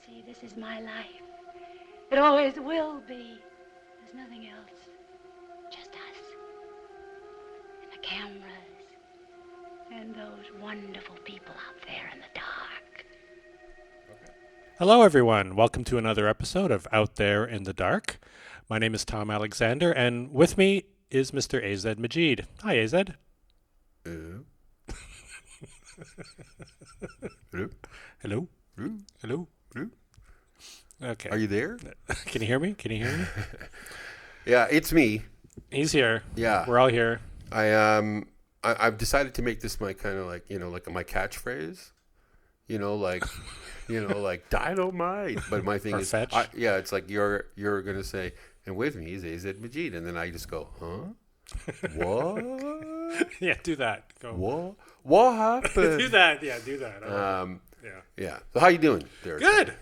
see, this is my life. It always will be. There's nothing else. Just us. And the cameras. And those wonderful people out there in the dark. Hello, everyone. Welcome to another episode of Out There in the Dark. My name is Tom Alexander, and with me is Mr. AZ Majid. Hi, AZ. Hello. Hello. Hello. Hello. Hello. Okay. Are you there? Can you hear me? Yeah, it's me. He's here. Yeah. We're all here. I've decided to make this my kind of like my catchphrase. Like dynamite. But my thing is, it's like you're gonna say, and with me is AZ Majid, and then I just go, huh? What? Yeah, do that. Go. What happened? Do that. Yeah, do that. Yeah. So how you doing, Derek? Good.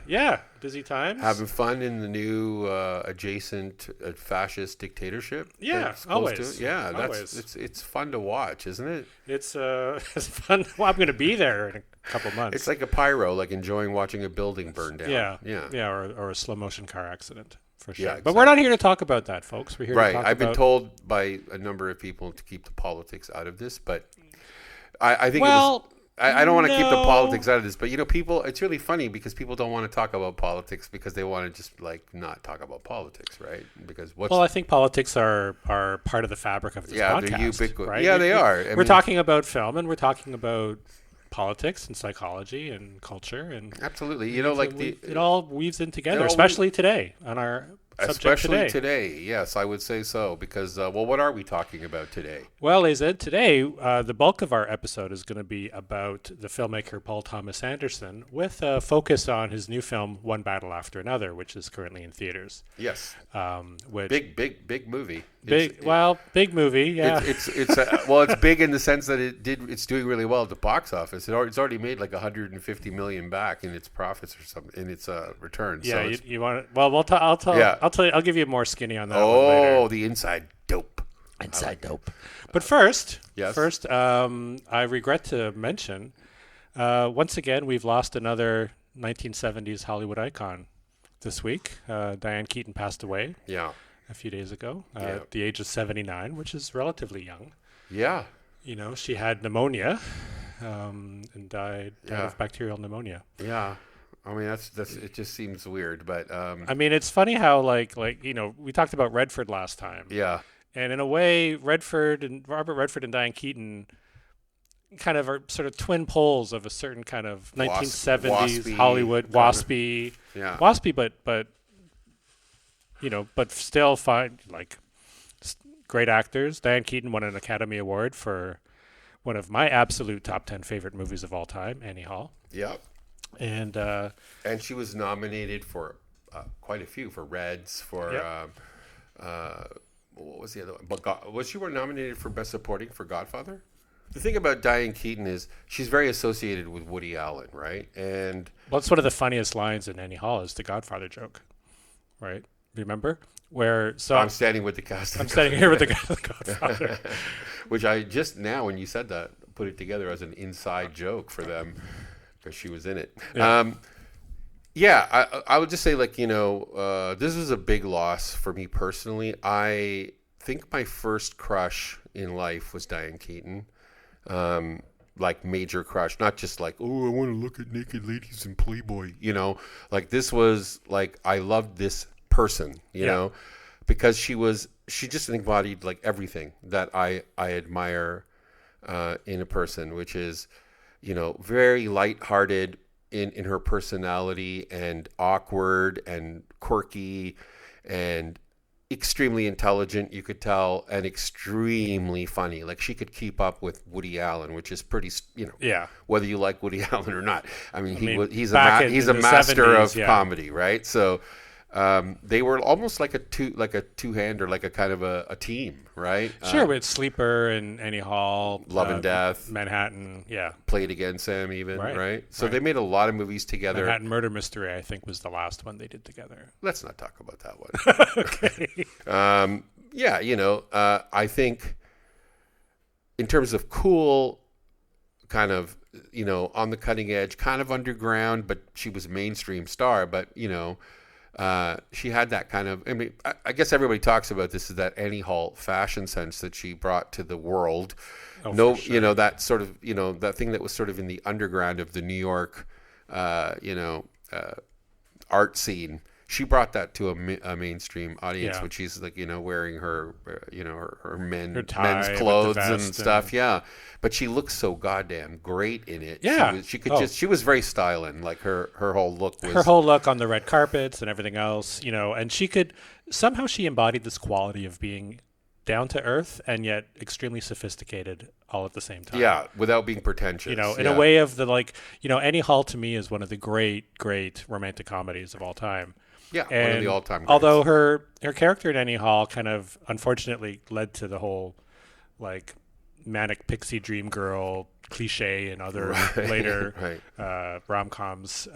Yeah. Busy times. Having fun in the new adjacent fascist dictatorship. Yeah, always. Yeah, always. It's fun to watch, isn't it? It's fun. Well, I'm going to be there in a couple months. It's like a pyro, like enjoying watching a building burn down. Yeah, or a slow motion car accident. For sure. Yeah, exactly. But we're not here to talk about that, folks. We're here to talk about... I've been told by a number of people to keep the politics out of this, but I think I don't want to keep the politics out of this, but people, it's really funny because people don't want to talk about politics because they want to just not talk about politics, right? Because I think politics are part of the fabric of this podcast. They're ubiquitous. Right? Yeah, they are. We're talking about film, and we're talking about politics and psychology and culture, and absolutely, it all weaves in together, especially today on our subject today. Yes, I would say so because what are we talking about today? Well, AZ, today the bulk of our episode is going to be about the filmmaker Paul Thomas Anderson, with a focus on his new film One Battle After Another, which is currently in theaters. Yes, which big movie. Big movie. Yeah, it's big in the sense that it's doing really well at the box office. It's already made like 150 million back in its profits or something in its returns. Yeah, so you want it? Well, I'll tell. Yeah. I'll give you more skinny on that. Oh, the inside dope. But first, yes. I regret to mention, once again, we've lost another 1970s Hollywood icon this week. Diane Keaton passed away. Yeah. A few days ago, at the age of 79, which is relatively young. Yeah. She had pneumonia, and died of bacterial pneumonia. Yeah. I mean, that's it just seems weird, but I mean, it's funny how like we talked about Redford last time. Yeah. And in a way, Robert Redford and Diane Keaton kind of are sort of twin poles of a certain kind of 1970s waspy, Hollywood waspy. Yeah. Waspy, but still fine, great actors. Diane Keaton won an Academy Award for one of my absolute top 10 favorite movies of all time, Annie Hall. Yeah. And she was nominated for quite a few, for Reds, for what was the other one? Was she nominated for Best Supporting for Godfather? The thing about Diane Keaton is she's very associated with Woody Allen, right? And it's one of the funniest lines in Annie Hall is the Godfather joke, right? Remember? I'm standing with the cast. I'm standing here with the Godfather. Which I just now, when you said that, put it together as an inside joke for them because she was in it. Yeah. I would just say, this was a big loss for me personally. I think my first crush in life was Diane Keaton. Major crush, not just I want to look at naked ladies in Playboy, this was I loved this person, you know, because she just embodied everything that I admire in a person, which is, very lighthearted in her personality and awkward and quirky and extremely intelligent, you could tell, and extremely funny. She could keep up with Woody Allen, which is pretty, whether you like Woody Allen or not. I mean, he's a master 70s, of comedy, right? So they were almost like a two-hander, like a kind of a team, right? Sure, with Sleeper and Annie Hall, Love and Death, Manhattan, Played Again, Sam, even, right? So right. they made a lot of movies together. Manhattan Murder Mystery, I think, was the last one they did together. Let's not talk about that one. Okay. I think in terms of cool kind of on the cutting edge, kind of underground, but she was a mainstream star. But she had that kind of. I mean, I guess everybody talks about this is that Annie Hall fashion sense that she brought to the world. Oh, for sure. That sort of that thing that was sort of in the underground of the New York, art scene. She brought that to a mainstream audience, Yeah. when she's like, wearing her, her Her tie men's with the clothes and vest stuff. Yeah, but she looks so goddamn great in it. Yeah. She was very styling. Like her whole look was Her whole look on the red carpets and everything else, and she embodied this quality of being down to earth and yet extremely sophisticated all at the same time. Yeah, without being pretentious. In a way of Annie Hall to me is one of the great romantic comedies of all time. Yeah, And one of the all-time greats. although her character in Annie Hall kind of unfortunately led to the whole manic pixie dream girl cliche and other later rom-coms.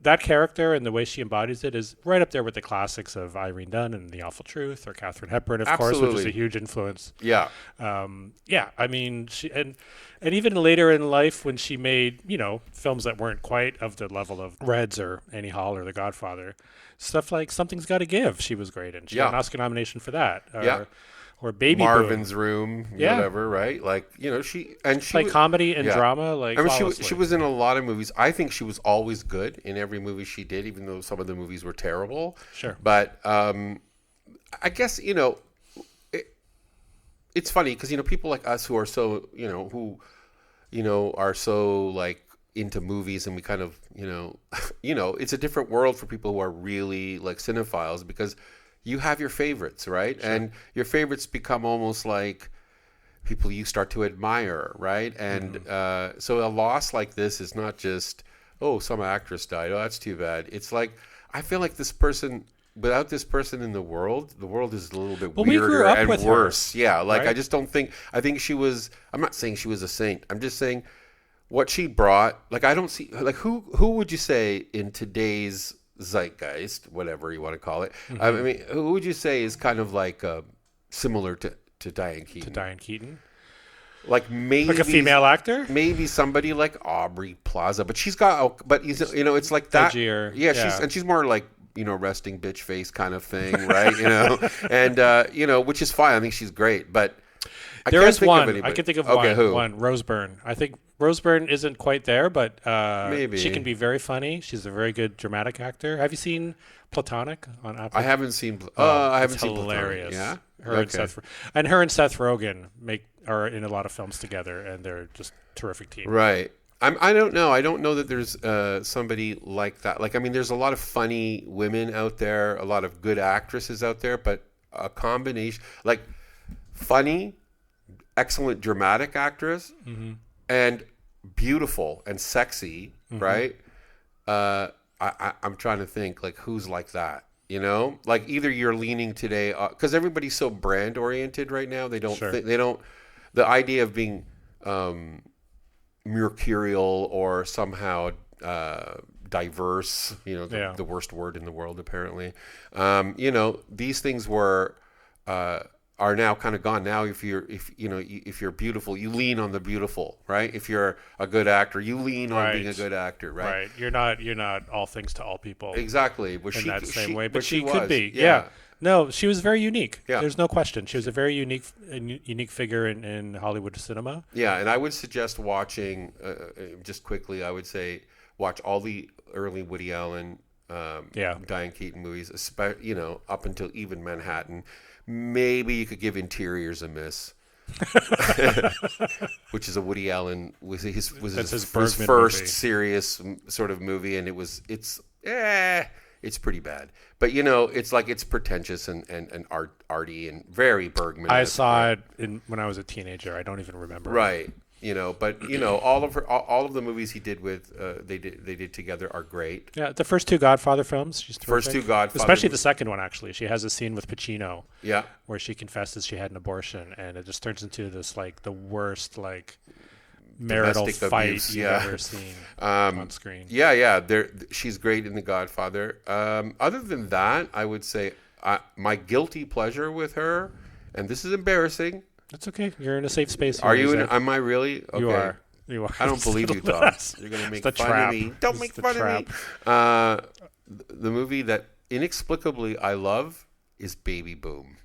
That character and the way she embodies it is right up there with the classics of Irene Dunne and The Awful Truth, or Katharine Hepburn, of course, which is a huge influence. Yeah. I mean, she and even later in life when she made, films that weren't quite of the level of Reds or Annie Hall or The Godfather, stuff like Something's Gotta Give, she was great in. She got an Oscar nomination for that. Or Baby Marvin's Boom. Room, whatever, right? She Comedy and drama, I mean, she was in a lot of movies. I think she was always good in every movie she did, even though some of the movies were terrible. Sure. But I guess it's funny because people like us who are so are so into movies, and we kind of it's a different world for people who are really cinephiles, because you have your favorites, right? Sure. And your favorites become almost like people you start to admire, right? And so a loss like this is not just, some actress died, that's too bad. It's like, I feel like this person, without this person in the world is a little bit weirder and worse. Her, yeah, right? I just don't think, I think she was, I'm not saying she was a saint. I'm just saying what she brought, I don't see, who would you say in today's zeitgeist, whatever you want to call it. I mean, who would you say is kind of similar to Diane Keaton? To Diane Keaton? Maybe a female actor? Maybe somebody like Aubrey Plaza, but she's got, it's like that. Edgier. Yeah, she's more resting bitch face kind of thing, right? And which is fine. I think she's great, but I can think of one. Okay, who? One, Rose Byrne. I think Rose Byrne isn't quite there, but maybe she can be very funny. She's a very good dramatic actor. Have you seen Platonic on Apple? I haven't seen. I haven't seen hilarious. Platonic. Yeah, her and Seth Rogen are in a lot of films together, and they're just terrific team. Right. I don't know. I don't know that there's somebody like that. I mean, there's a lot of funny women out there, a lot of good actresses out there, but a combination funny, excellent dramatic actress, and beautiful and sexy, right? I'm trying to think who's like that, either you're leaning today because everybody's so brand oriented right now. They don't the idea of being mercurial or somehow diverse, the worst word in the world apparently. These things are now kind of gone. Now, if you're beautiful, you lean on the beautiful, right? If you're a good actor, you lean on being a good actor, right? Right. You're not all things to all people. Exactly. But she could be. Yeah. No, she was very unique. Yeah. There's no question. She was a very unique figure in Hollywood cinema. Yeah, and I would suggest watching just quickly. I would say watch all the early Woody Allen, Diane Keaton movies, up until even Manhattan. Maybe you could give Interiors a miss, which is a Woody Allen his first movie. serious sort of movie, and it's pretty bad. But it's pretentious and arty and very Bergman. I saw it when I was a teenager. I don't even remember. Right. But all of the movies he did with they did together are great. Yeah, the first two Godfather films. She's terrific. First two Godfather, especially the second one. Actually, she has a scene with Pacino. Yeah, where she confesses she had an abortion, and it just turns into this the worst marital fight you've ever seen on screen. Yeah. She's great in The Godfather. Other than that, I would say my guilty pleasure with her, and this is embarrassing. That's okay. You're in a safe space. Are you? Am I really? Okay. You are. I don't believe you, Tom. You're going to make fun of me. Don't make fun of me. The movie that inexplicably I love is Baby Boom.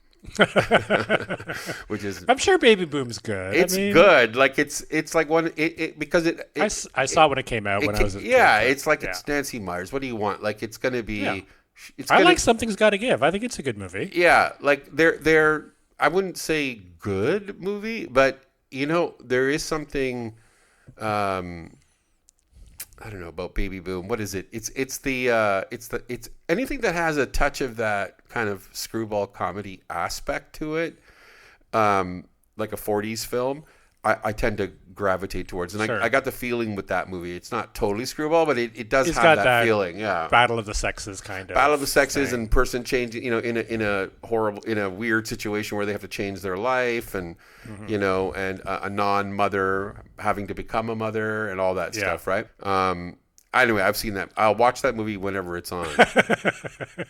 Which is, I'm sure Baby Boom's good. It's good. Like it's like one because I saw it when it came out when I was a kid, it's like it's Nancy Meyers. What do you want? Like it's going to be. Yeah. I like Something's Gotta Give. I think it's a good movie. Yeah, like they're I wouldn't say good movie, but there is something. I don't know about Baby Boom. What is it? It's anything that has a touch of that kind of screwball comedy aspect to it, like a 40s film. I tend to gravitate towards, and I got the feeling with that movie. It's not totally screwball, but it does have that feeling. Yeah, Battle of the Sexes kind of. Battle of the Sexes and person changing, in a weird situation where they have to change their life, and and a non-mother having to become a mother and all that stuff, right? Anyway, I've seen that. I'll watch that movie whenever it's on,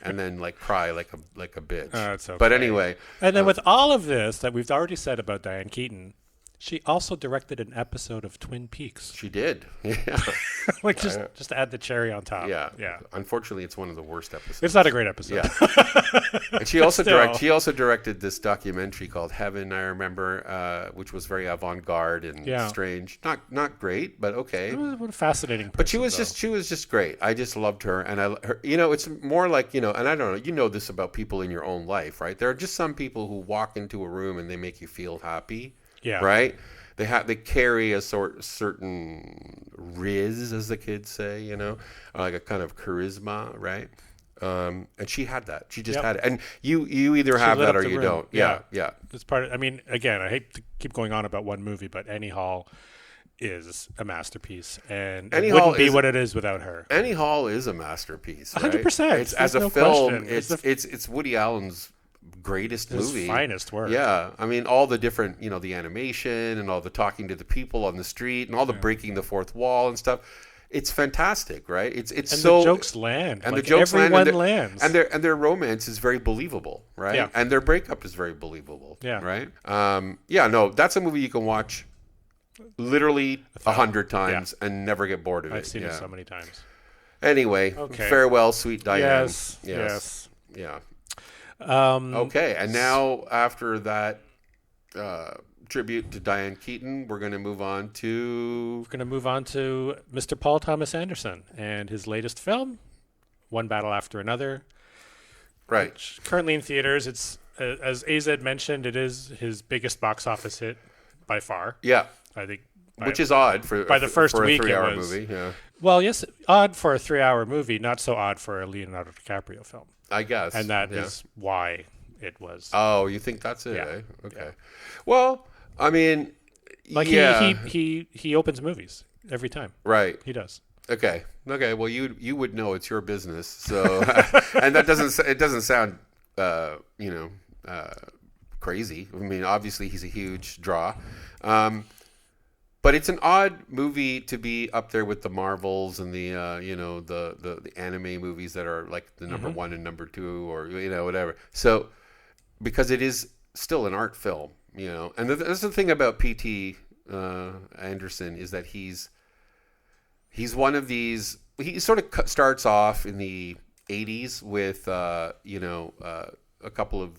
and then cry like a bitch. It's okay. But anyway, and then with all of this that we've already said about Diane Keaton, she also directed an episode of Twin Peaks. She did. Yeah. just to add the cherry on top. Yeah. Yeah. Unfortunately, it's one of the worst episodes. It's not a great episode. Yeah. And she also directed this documentary called Heaven, I remember, which was very avant-garde and strange. Not great, but okay. What a fascinating person. But she was just great. I just loved her, and it's more like, and I don't know, this about people in your own life, right? There are just some people who walk into a room and they make you feel happy. Yeah. Right. They carry a certain riz, as the kids say, like a kind of charisma, right? And she had that. She just had it. And you either have that or you don't. Yeah. It's part of. I mean, again, I hate to keep going on about one movie, but Annie Hall is a masterpiece, and it wouldn't be what it is without her. Annie Hall is a masterpiece. 100%. As a film, it's Woody Allen's greatest movie, finest work. Yeah, I mean all the different, the animation and all the talking to the people on the street and all the breaking the fourth wall and stuff. It's fantastic, right? It's and so the jokes land, and the jokes lands, and their romance is very believable, right? Yeah. And their breakup is very believable, right? No, that's a movie you can watch literally 100 times and never get bored of it. I've seen it so many times. Anyway, farewell, sweet Diane. Yes. Yeah. Okay, and now after that tribute to Diane Keaton, we're going to move on to Mr. Paul Thomas Anderson and his latest film, One Battle After Another. Right. Which, currently in theaters, it's as AZ mentioned, it is his biggest box office hit by far. Yeah, I think. Which is odd for the first week. 3-hour movie. Yeah. Well, yes, odd for a 3-hour movie, not so odd for a Leonardo DiCaprio film. I guess. And that is why it was. Oh, you think that's it? Eh? Okay. Yeah. Well, I mean, he opens movies every time. Right. He does. Okay. Well, you would know, it's your business. So, and that doesn't sound crazy. I mean, obviously he's a huge draw. But it's an odd movie to be up there with the Marvels and the the anime movies that are like the number one and number two, or whatever. So because it is still an art film, and that's the thing about P.T. Anderson, is that he's one of these. He sort of starts off in the 80s with a couple of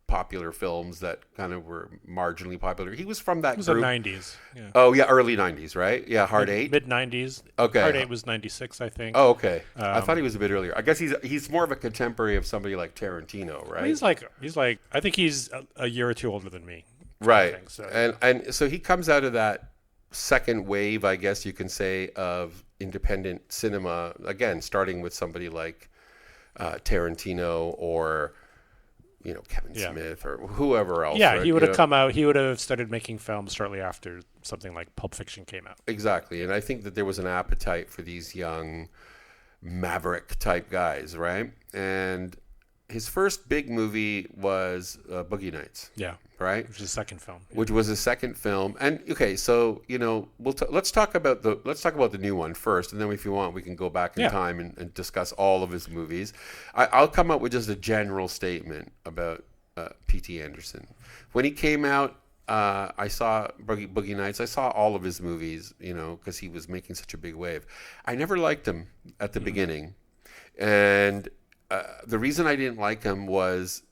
popular films that kind of were marginally popular. He was from that group. It was the 90s. Yeah. Oh, yeah, early 90s, right? Yeah, Hard Eight? Mid-90s. Okay. Hard Eight was 96, I think. Oh, okay. I thought he was a bit earlier. I guess he's more of a contemporary of somebody like Tarantino, right? He's like I think he's a year or two older than me. Right. So. And so he comes out of that second wave, I guess you can say, of independent cinema, again, starting with somebody like Tarantino or Kevin Smith or whoever else. Yeah, right? he would have come out. He would have started making films shortly after something like Pulp Fiction came out. Exactly, and I think that there was an appetite for these young maverick type guys, right? And his first big movie was Boogie Nights. Yeah, right. Which was his second film. Which was his second film, and okay, so let's talk about the new one first, and then if you want, we can go back in time and discuss all of his movies. I'll come up with just a general statement about P.T. Anderson. When he came out, I saw Boogie Nights. I saw all of his movies, because he was making such a big wave. I never liked him at the beginning. And the reason I didn't like him was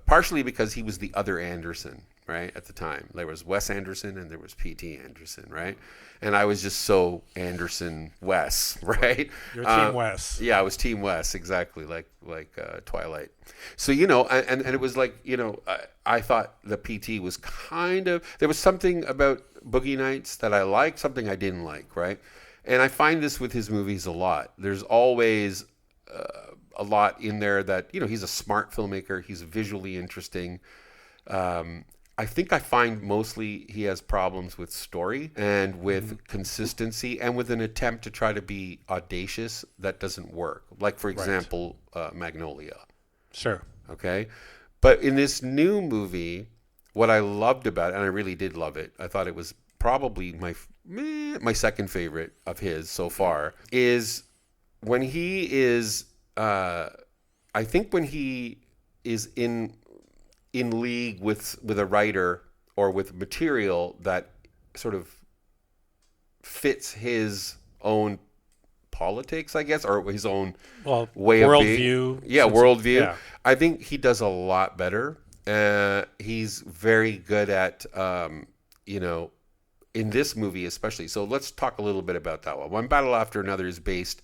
partially because he was the other Anderson, right, at the time. There was Wes Anderson and there was P.T. Anderson, right? And I was just so Anderson-Wes, right? You're Team Wes. Yeah, I was Team Wes, exactly, like Twilight. So, and it was like, I thought the P.T. was there was something about Boogie Nights that I liked, something I didn't like, right? And I find this with his movies a lot. There's always a lot in there that, he's a smart filmmaker. He's visually interesting. I think I find mostly he has problems with story and with consistency and with an attempt to try to be audacious that doesn't work. Like, for example, Magnolia. Sure. Okay. But in this new movie, what I loved about it, and I really did love it, I thought it was probably my second favorite of his so far, is when he is, I think when he is in league with a writer or with material that sort of fits his own politics, I guess, or his own way of being. Worldview. Yeah. I think he does a lot better. He's very good at, in this movie especially. So let's talk a little bit about that one. One Battle After Another is based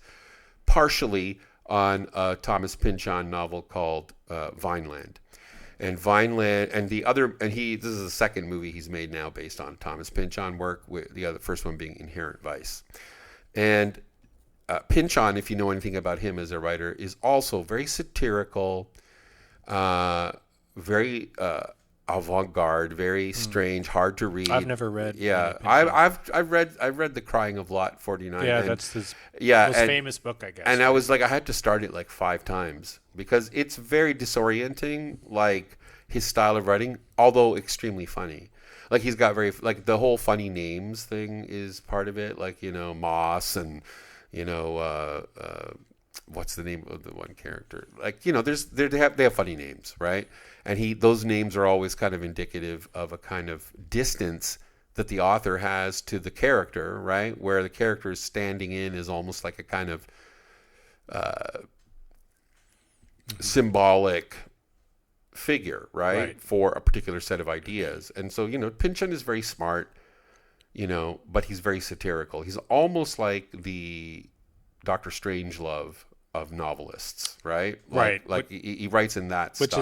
partially on a Thomas Pynchon novel called Vineland. And Vineland, and this is the second movie he's made now based on Thomas Pynchon work, with the first one being Inherent Vice. And Pynchon, if you know anything about him as a writer, is also very satirical, very avant-garde, very strange, hard to read. I've never read. Yeah, I've read The Crying of Lot 49. Yeah, that's his most famous book, I guess. And I was like, I had to start it like 5 times because it's very disorienting, like his style of writing, although extremely funny. Like he's got the whole funny names thing is part of it, like Moss and what's the name of the one character? Like they have funny names, right? And those names are always kind of indicative of a kind of distance that the author has to the character, right? Where the character is standing in is almost like a kind of symbolic figure, right? For a particular set of ideas. And so, Pynchon is very smart, but he's very satirical. He's almost like the Dr. Strangelove of novelists, right? Like he writes in that style. Which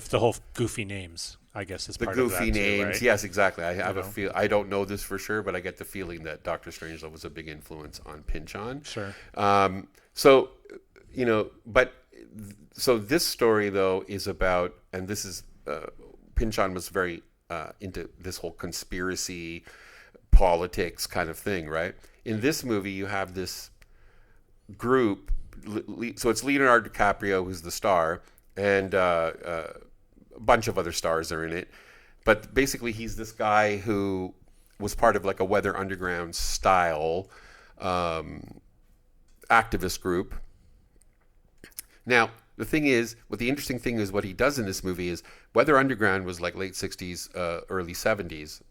is the whole goofy names, I guess, is part of that. The goofy names, right? yes, exactly. I have I don't know this for sure, but I get the feeling that Dr. Strangelove was a big influence on Pynchon. Sure. So this story though is about, and this is Pynchon was very into this whole conspiracy politics kind of thing, right? In this movie, you have this group. So it's Leonardo DiCaprio who's the star, and a bunch of other stars are in it. But basically, he's this guy who was part of like a Weather Underground style activist group. Now, the interesting thing is what he does in this movie is Weather Underground was like late 60s, early 70s,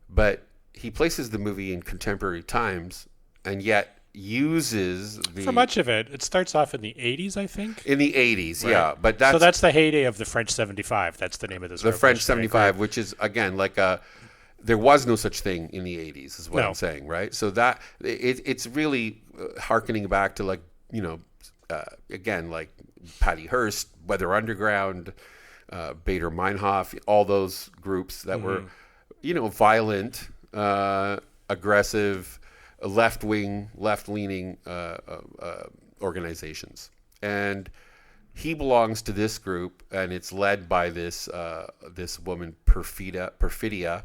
but he places the movie in contemporary times and yet uses for much of it. It starts off in the 80s, I think. In the 80s, right. Yeah. But that's the heyday of the French 75. That's the name of this. The French 75, right? Which is, again, like there was no such thing in the 80s is what I'm saying, right? So that it's really hearkening back to like, again, like Patty Hearst, Weather Underground, Bader Meinhof, all those groups that were, violent, aggressive, left-leaning organizations. And he belongs to this group, and it's led by this woman, Perfidia,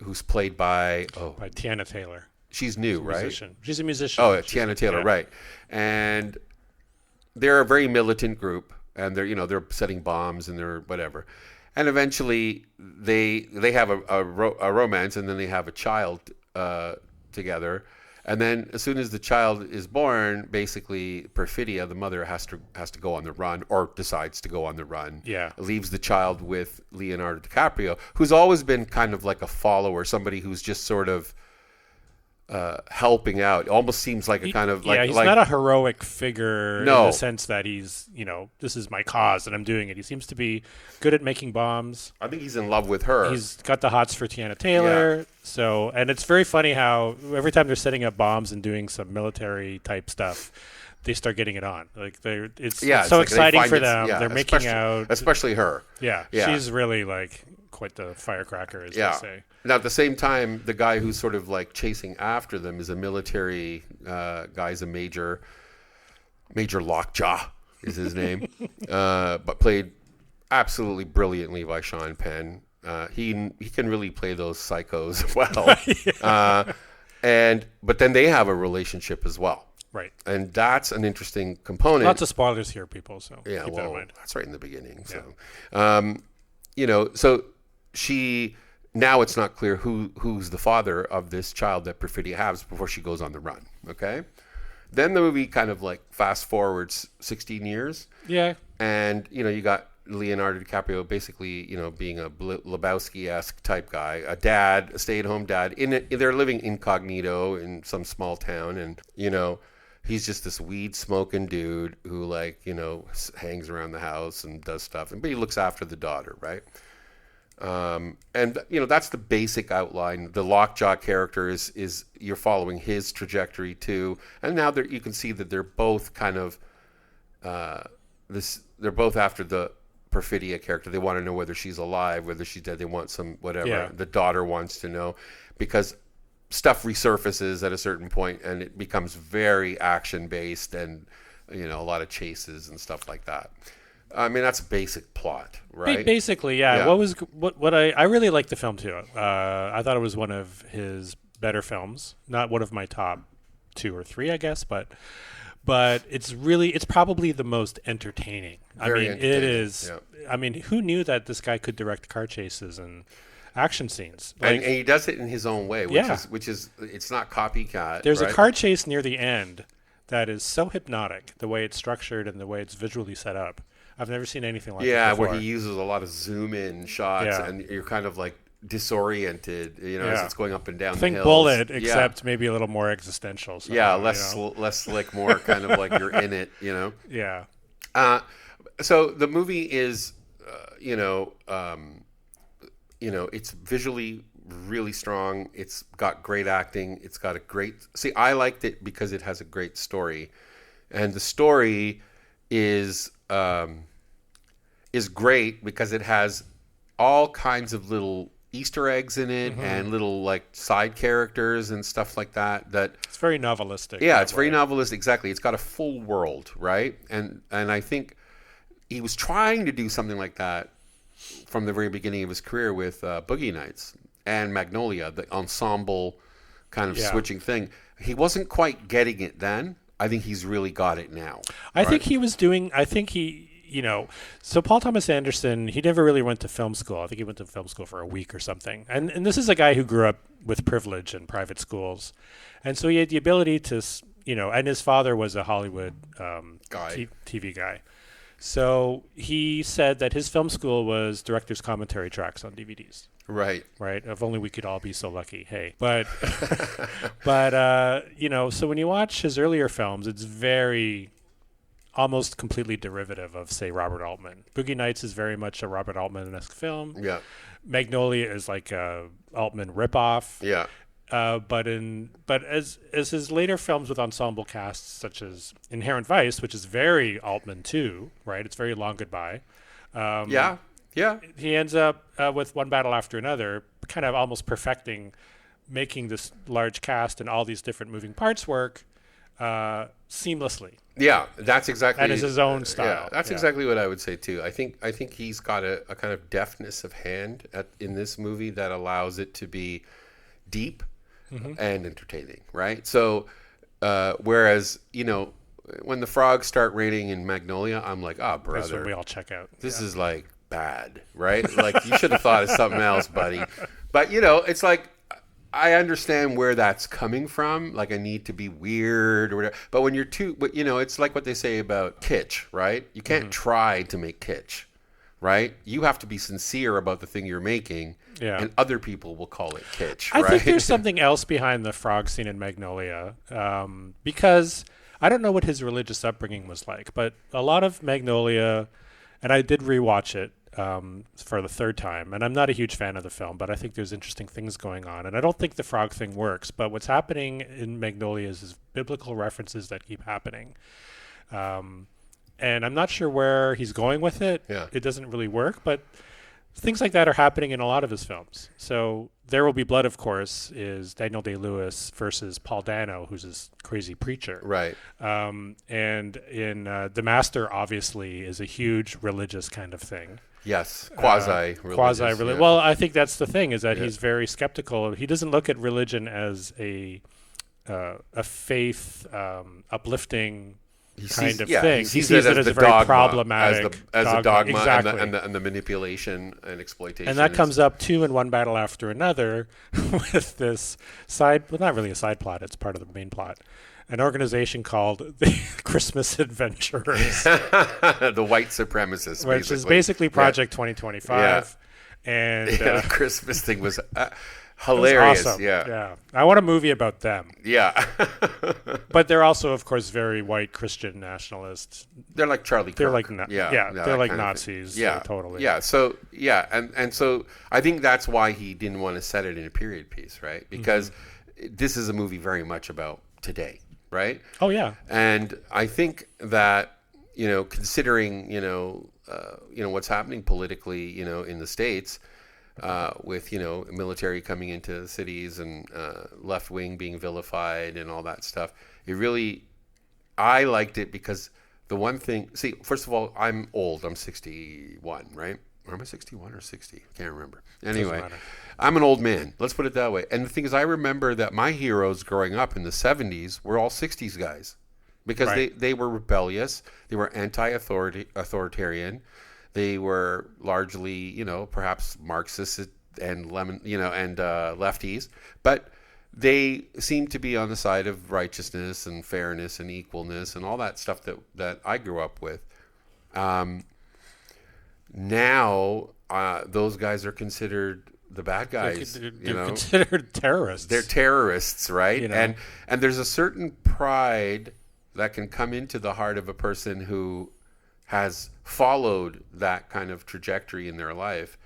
who's played by Tiana Taylor. She's new, right? Musician. She's a musician. Oh, Tiana Taylor, right. And they're a very militant group, and they're setting bombs and they're whatever. And eventually they have a romance, and then they have a child together. And then as soon as the child is born, basically Perfidia, the mother, has to go on the run, or decides to go on the run. Yeah. Leaves the child with Leonardo DiCaprio, who's always been kind of like a follower, somebody who's just sort of helping out. It almost seems like a kind of like... Yeah, he's not a heroic figure in the sense that he's, this is my cause and I'm doing it. He seems to be good at making bombs. I think he's in love with her. He's got the hots for Tiana Taylor. Yeah. So, and it's very funny how every time they're setting up bombs and doing some military type stuff, they start getting it on. Like it's so like exciting for them. They're making out. Especially her. Yeah. She's really like quite the firecracker, as they say. Now, at the same time, the guy who's sort of like chasing after them is a military guy. He's a Major Lockjaw is his name, but played absolutely brilliantly by Sean Penn. He can really play those psychos well. But then they have a relationship as well. Right. And that's an interesting component. Lots of spoilers here, people, so keep that in mind. That's right in the beginning. Yeah. So, so she... Now it's not clear who's the father of this child that Perfidia has before she goes on the run, okay? Then the movie kind of like fast forwards 16 years. Yeah. And, you got Leonardo DiCaprio basically, being a Lebowski-esque type guy, a stay-at-home dad. They're living incognito in some small town, and, he's just this weed-smoking dude who, like, hangs around the house and does stuff. But he looks after the daughter, right? And that's the basic outline. The Lockjaw character is you're following his trajectory too, and now you can see that they're both kind of they're both after the Perfidia character. They want to know whether she's alive, whether she's dead. They want some whatever. Yeah. The daughter wants to know because stuff resurfaces at a certain point, and it becomes very action based, and a lot of chases and stuff like that. I mean, that's a basic plot, right? Basically, yeah. What I really liked the film too. I thought it was one of his better films, not one of my top 2 or 3, I guess, but it's probably the most entertaining. It is. Yeah. I mean, who knew that this guy could direct car chases and action scenes? And he does it in his own way, which is it's not copycat. There's a car chase near the end that is so hypnotic, the way it's structured and the way it's visually set up. I've never seen anything like that before. Where he uses a lot of zoom-in shots, and you're kind of like disoriented, as it's going up and down the hills. Think Bullet, except maybe a little more existential. So, less slick, more kind of like you're in it, Yeah. So the movie is, it's visually really strong. It's got great acting. It's got a great... See, I liked it because it has a great story. And the story is great because it has all kinds of little Easter eggs in it, and little like side characters and stuff like that. It's very novelistic. Yeah, it's very novelistic. Exactly. It's got a full world, right? And I think he was trying to do something like that from the very beginning of his career with Boogie Nights and Magnolia, the ensemble kind of switching thing. He wasn't quite getting it then. I think he's really got it now. I think so Paul Thomas Anderson, he never really went to film school. I think he went to film school for a week or something. And this is a guy who grew up with privilege in private schools. And so he had the ability to, and his father was a Hollywood TV guy. So he said that his film school was director's commentary tracks on DVDs. Right. If only we could all be so lucky. Hey, but so when you watch his earlier films, it's very almost completely derivative of, say, Robert Altman. Boogie Nights is very much a Robert Altman-esque film. Yeah. Magnolia is like a Altman ripoff. Yeah. But as his later films with ensemble casts, such as Inherent Vice, which is very Altman too, right? It's very Long Goodbye. Yeah. He ends up with One Battle After Another, kind of almost perfecting, making this large cast and all these different moving parts work seamlessly. Yeah, that's exactly. And it's his own style. Yeah, that's exactly what I would say too. I think he's got a kind of deftness of hand in this movie that allows it to be deep and entertaining, right? So, whereas when the frogs start raining in Magnolia, I'm like, oh, brother, that's when we all check out. This is like bad, right? Like you should have thought of something else, buddy. But it's like I understand where that's coming from, like a need to be weird or whatever. But when you're too, you know, it's like what they say about kitsch, right? You can't try to make kitsch, right? You have to be sincere about the thing you're making, and other people will call it kitsch, I right? think there's something else behind the frog scene in Magnolia, because I don't know what his religious upbringing was like, but a lot of Magnolia, and I did rewatch it for the third time, and I'm not a huge fan of the film, but I think there's interesting things going on, and I don't think the frog thing works, but what's happening in Magnolia is biblical references that keep happening, and I'm not sure where he's going with it. It doesn't really work, but things like that are happening in a lot of his films. So There Will Be Blood, of course, is Daniel Day-Lewis versus Paul Dano, who's this crazy preacher. Right. And in The Master, obviously, is a huge religious kind of thing. Yes, quasi-religious. Quasi-religious. Yeah. Well, I think that's the thing, is that he's very skeptical. He doesn't look at religion as a faith uplifting kind of thing. He sees it as a very dogma, problematic as a dogma, exactly. and the manipulation and exploitation. And that comes up too in one battle after another with this not really a side plot, it's part of the main plot. An organization called the Christmas Adventurers. The white supremacists, which is basically Project 2025. And the Christmas thing was hilarious. Awesome. Yeah. I want a movie about them. Yeah. But they're also, of course, very white Christian nationalists. They're like Charlie Kirk. They're like they're like Nazis. Yeah, totally. Yeah. So and so I think that's why he didn't want to set it in a period piece, right? Because this is a movie very much about today, right? Oh yeah. And I think that, you know, considering what's happening politically, in the States. With military coming into cities and left wing being vilified and all that stuff, I liked it because the one thing. See, first of all, I'm old. I'm 61, right? Or am I 61 or 60? Can't remember. Anyway, I'm an old man. Let's put it that way. And the thing is, I remember that my heroes growing up in the 70s were all 60s guys because they were rebellious. They were authoritarian. They were largely, perhaps Marxists and lefties, but they seemed to be on the side of righteousness and fairness and equalness and all that stuff that I grew up with. Now, those guys are considered the bad guys. They're considered terrorists. They're terrorists, right? And there's a certain pride that can come into the heart of a person who has followed that kind of trajectory in their life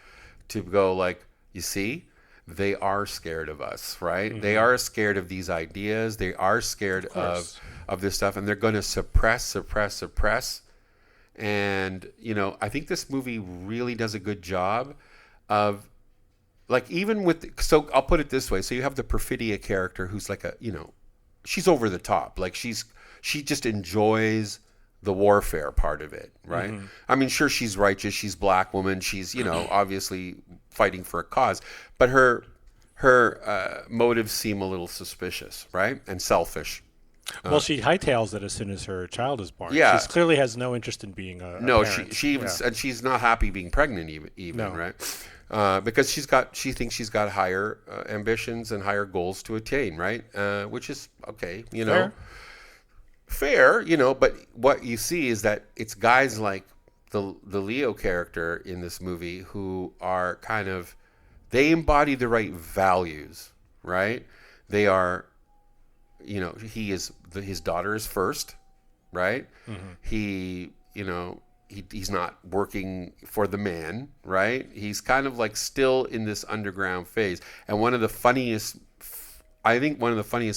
to go like, you see, they are scared of us, right? Mm-hmm. They are scared of these ideas. They are scared of this stuff, and they're going to suppress. And, I think this movie really does a good job of, like, so I'll put it this way. So you have the Perfidia character who's like she's over the top. Like she just enjoys the warfare part of it, right? Mm-hmm. I mean, sure, she's righteous. She's a black woman. She's, obviously fighting for a cause. But her motives seem a little suspicious, right? And selfish. Well, she hightails it as soon as her child is born. Yeah. She clearly has no interest in being a parent. She even, and she's not happy being pregnant even right? Because she thinks she's got higher ambitions and higher goals to attain, right? Which is okay, Fair, but what you see is that it's guys like the Leo character in this movie who are they embody the right values, right? They are, his daughter is first, right? Mm-hmm. He's not working for the man, right? He's kind of like still in this underground phase. And one of the funniest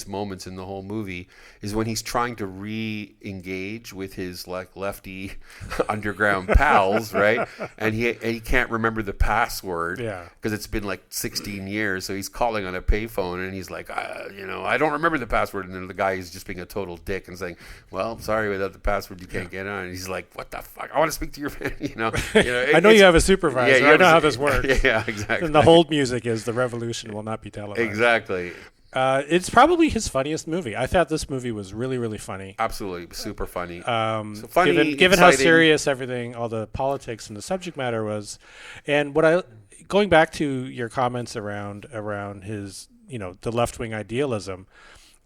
moments in the whole movie is when he's trying to re-engage with his like lefty underground pals, right? And he can't remember the password because it's been like 16 years. So he's calling on a payphone and he's like, I don't remember the password. And then the guy is just being a total dick and saying, well, sorry, without the password you can't get on. And he's like, what the fuck? I want to speak to your man. I know you have a supervisor. I know how this works. Yeah, exactly. And the hold music is the revolution will not be televised. Exactly. It's probably his funniest movie. I thought this movie was really, really funny. Absolutely, super funny. So funny, given how serious everything, all the politics and the subject matter was, and going back to your comments around his the left-wing idealism.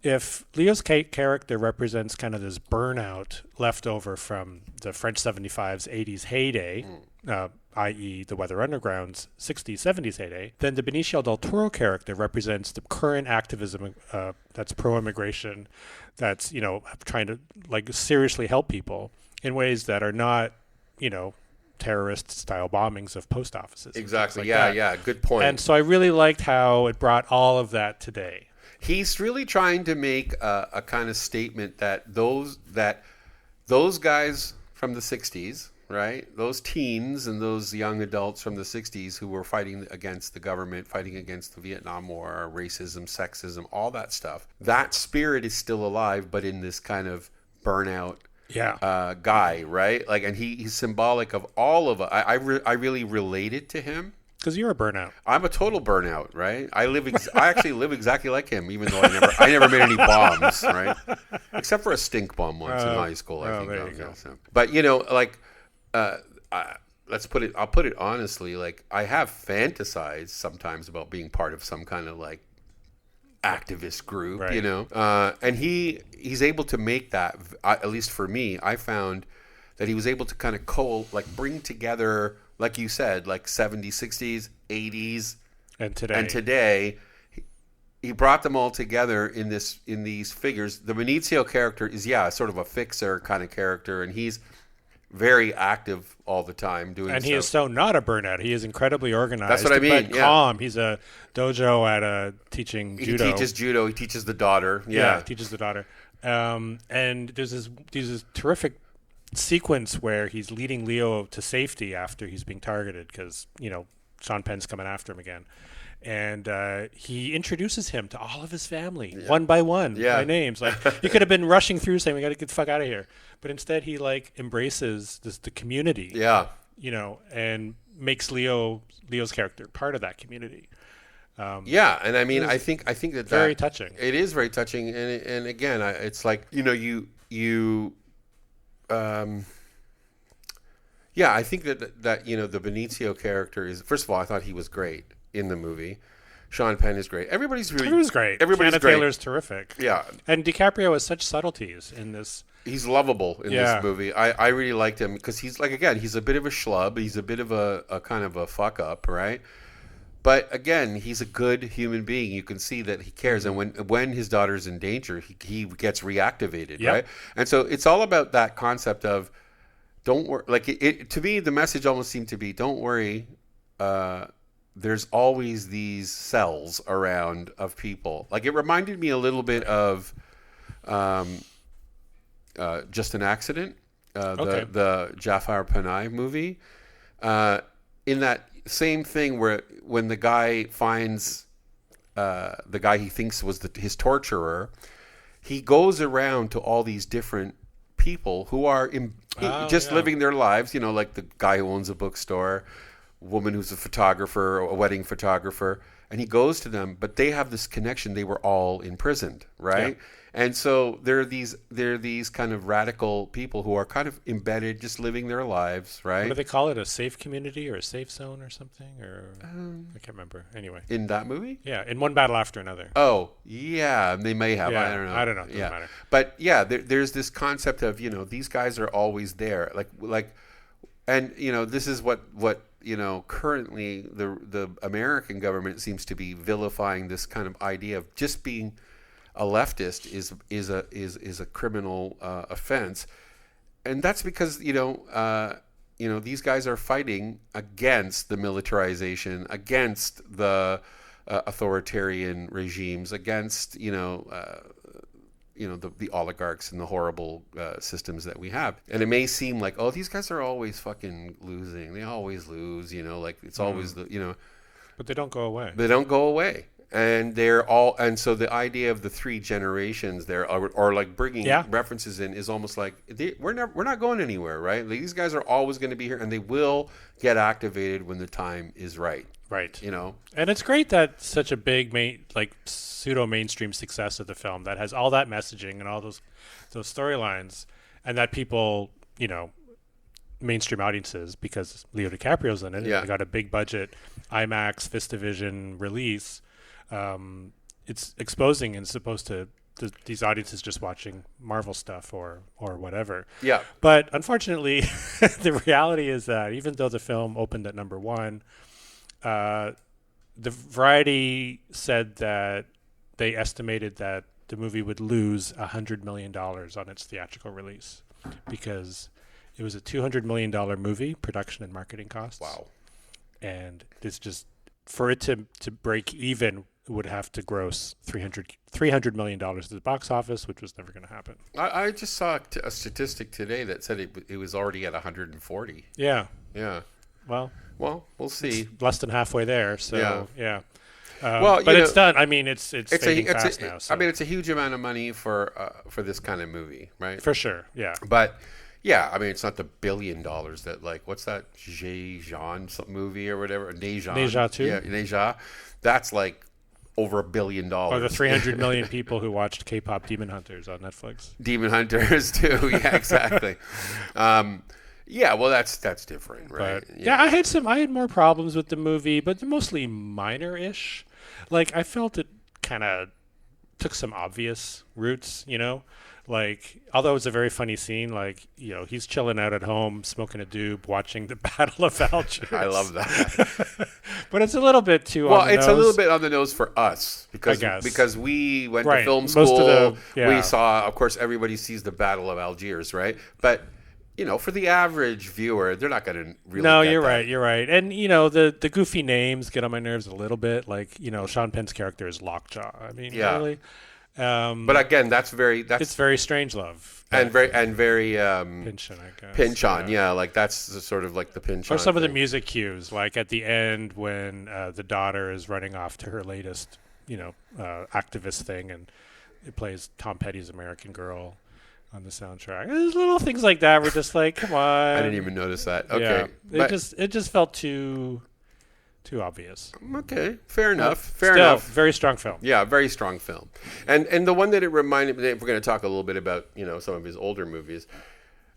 If Leo's character represents kind of this burnout left over from the French 75's 80s heyday, i.e. the Weather Underground's 60s, 70s heyday, then the Benicio del Toro character represents the current activism that's pro-immigration, that's, trying to seriously help people in ways that are not, terrorist-style bombings of post offices. Exactly. Yeah. Good point. And so I really liked how it brought all of that today. He's really trying to make a kind of statement that those guys from the 60s, right? Those teens and those young adults from the 60s who were fighting against the government, fighting against the Vietnam War, racism, sexism, all that stuff. That spirit is still alive, but in this kind of burnout guy, right? And he's symbolic of all of it. I really related to him. Because you're a burnout. I'm a total burnout, right? I actually live exactly like him, even though I never made any bombs, right? Except for a stink bomb once in high school, I think. There you go. So. But I'll put it honestly, I have fantasized sometimes about being part of some kind of activist group, right. And he's able to make that. At least for me, I found that he was able to kind of bring together. Like you said, 70s, 60s, 80s, and today, he brought them all together in these figures. The Benicio character is sort of a fixer kind of character, and he's very active all the time doing. And he is so not a burnout. He is incredibly organized. That's what I mean. But calm. He's a dojo at teaching judo. He teaches judo. He teaches the daughter. Yeah, he teaches the daughter. And there's this terrific sequence where he's leading Leo to safety after he's being targeted because Sean Penn's coming after him again, and he introduces him to all of his family one by one by names. He could have been rushing through saying we got to get the fuck out of here, but instead he embraces the community, and makes Leo's character part of that community. And I mean I think that very touching. It is very touching, and again it's I think that the Benicio character is, first of all, I thought he was great in the movie. Sean Penn is great. Everybody's great. Anna Taylor's terrific. Yeah. And DiCaprio has such subtleties in this. He's lovable in this movie. I really liked him because he's he's a bit of a schlub. He's a bit of a kind of a fuck up, right? But again, he's a good human being. You can see that he cares, and when his daughter's in danger, he gets reactivated, right? And so it's all about that concept of don't worry. To me, the message almost seemed to be, don't worry. There's always these cells around of people. It reminded me a little bit of Just an Accident, the Jafar Panahi movie. In that same thing where when the guy finds the guy he thinks was his torturer, he goes around to all these different people who are living their lives, like the guy who owns a bookstore, woman who's a photographer, a wedding photographer, and he goes to them, but they have this connection. They were all imprisoned, right? Yeah. And so there are these kind of radical people who are kind of embedded, just living their lives, right? What do they call it? A safe community or a safe zone or something? Or I can't remember. Anyway, in that movie, in One Battle After Another. Oh, yeah, they may have. Yeah, I don't know. It doesn't matter. But there's this concept of these guys are always there, and this is what currently the American government seems to be vilifying, this kind of idea of just being a leftist is a criminal offense, and that's because these guys are fighting against the militarization, against the authoritarian regimes, against the oligarchs and the horrible systems that we have. And it may seem like, oh, these guys are always fucking losing. They always lose. It's always But they don't go away. They don't go away. And so the idea of the three generations there, or bringing references in, is almost like we're not going anywhere, right? These guys are always going to be here, and they will get activated when the time is right. Right. And it's great that such a big pseudo mainstream success of the film that has all that messaging and all those storylines, and that people, mainstream audiences, because Leo DiCaprio's in it, and they got a big budget IMAX VistaVision release. it's exposing and supposed to these audiences just watching Marvel stuff or whatever. Yeah. But unfortunately, the reality is that even though the film opened at number one, the Variety said that they estimated that the movie would lose $100 million on its theatrical release because it was a $200 million movie, production and marketing costs. Wow. And it's just, for it to break even, would have to gross $300 million at the box office, which was never going to happen. I just saw a statistic today that said it was already at 140. Yeah. Yeah. Well, we'll see. Less than halfway there. So yeah. Well, but it's done. I mean, it's fading fast now. So. I mean, it's a huge amount of money for this kind of movie, right? For sure. Yeah. But yeah, I mean, it's not the $1 billion that, like, what's that Jean movie or whatever? Neja 2. Yeah, Neja. That's like over $1 billion. Or the 300 million people who watched K-pop Demon Hunters on Netflix. Demon Hunters too. Yeah, exactly. Yeah, well, that's different, right? But, I had more problems with the movie, but they're mostly minor-ish. Like, I felt it kind of took some obvious routes, Like, although it was a very funny scene, like, he's chilling out at home, smoking a doob, watching the Battle of Algiers. I love that. But it's a little bit too on the nose. Well, it's a little bit on the nose for us because we went to film school. Most of we saw, of course, everybody sees the Battle of Algiers, right? But for the average viewer, they're not going to really. No, get you're that. right. You're right. And the goofy names get on my nerves a little bit. Like Sean Penn's character is Lockjaw. I mean, really. But again, it's very Strangelove and very Pynchon, I guess. Pynchon, yeah, like that's sort of like the Pynchon. Or some of the music cues, like at the end when the daughter is running off to her latest, activist thing, and it plays Tom Petty's American Girl on the soundtrack. There's little things like that. We're just like, come on. I didn't even notice that. Okay, it just felt too obvious. Okay, fair enough. Fair enough. Very strong film. Yeah, very strong film. And the one that it reminded me, if we're going to talk a little bit about some of his older movies,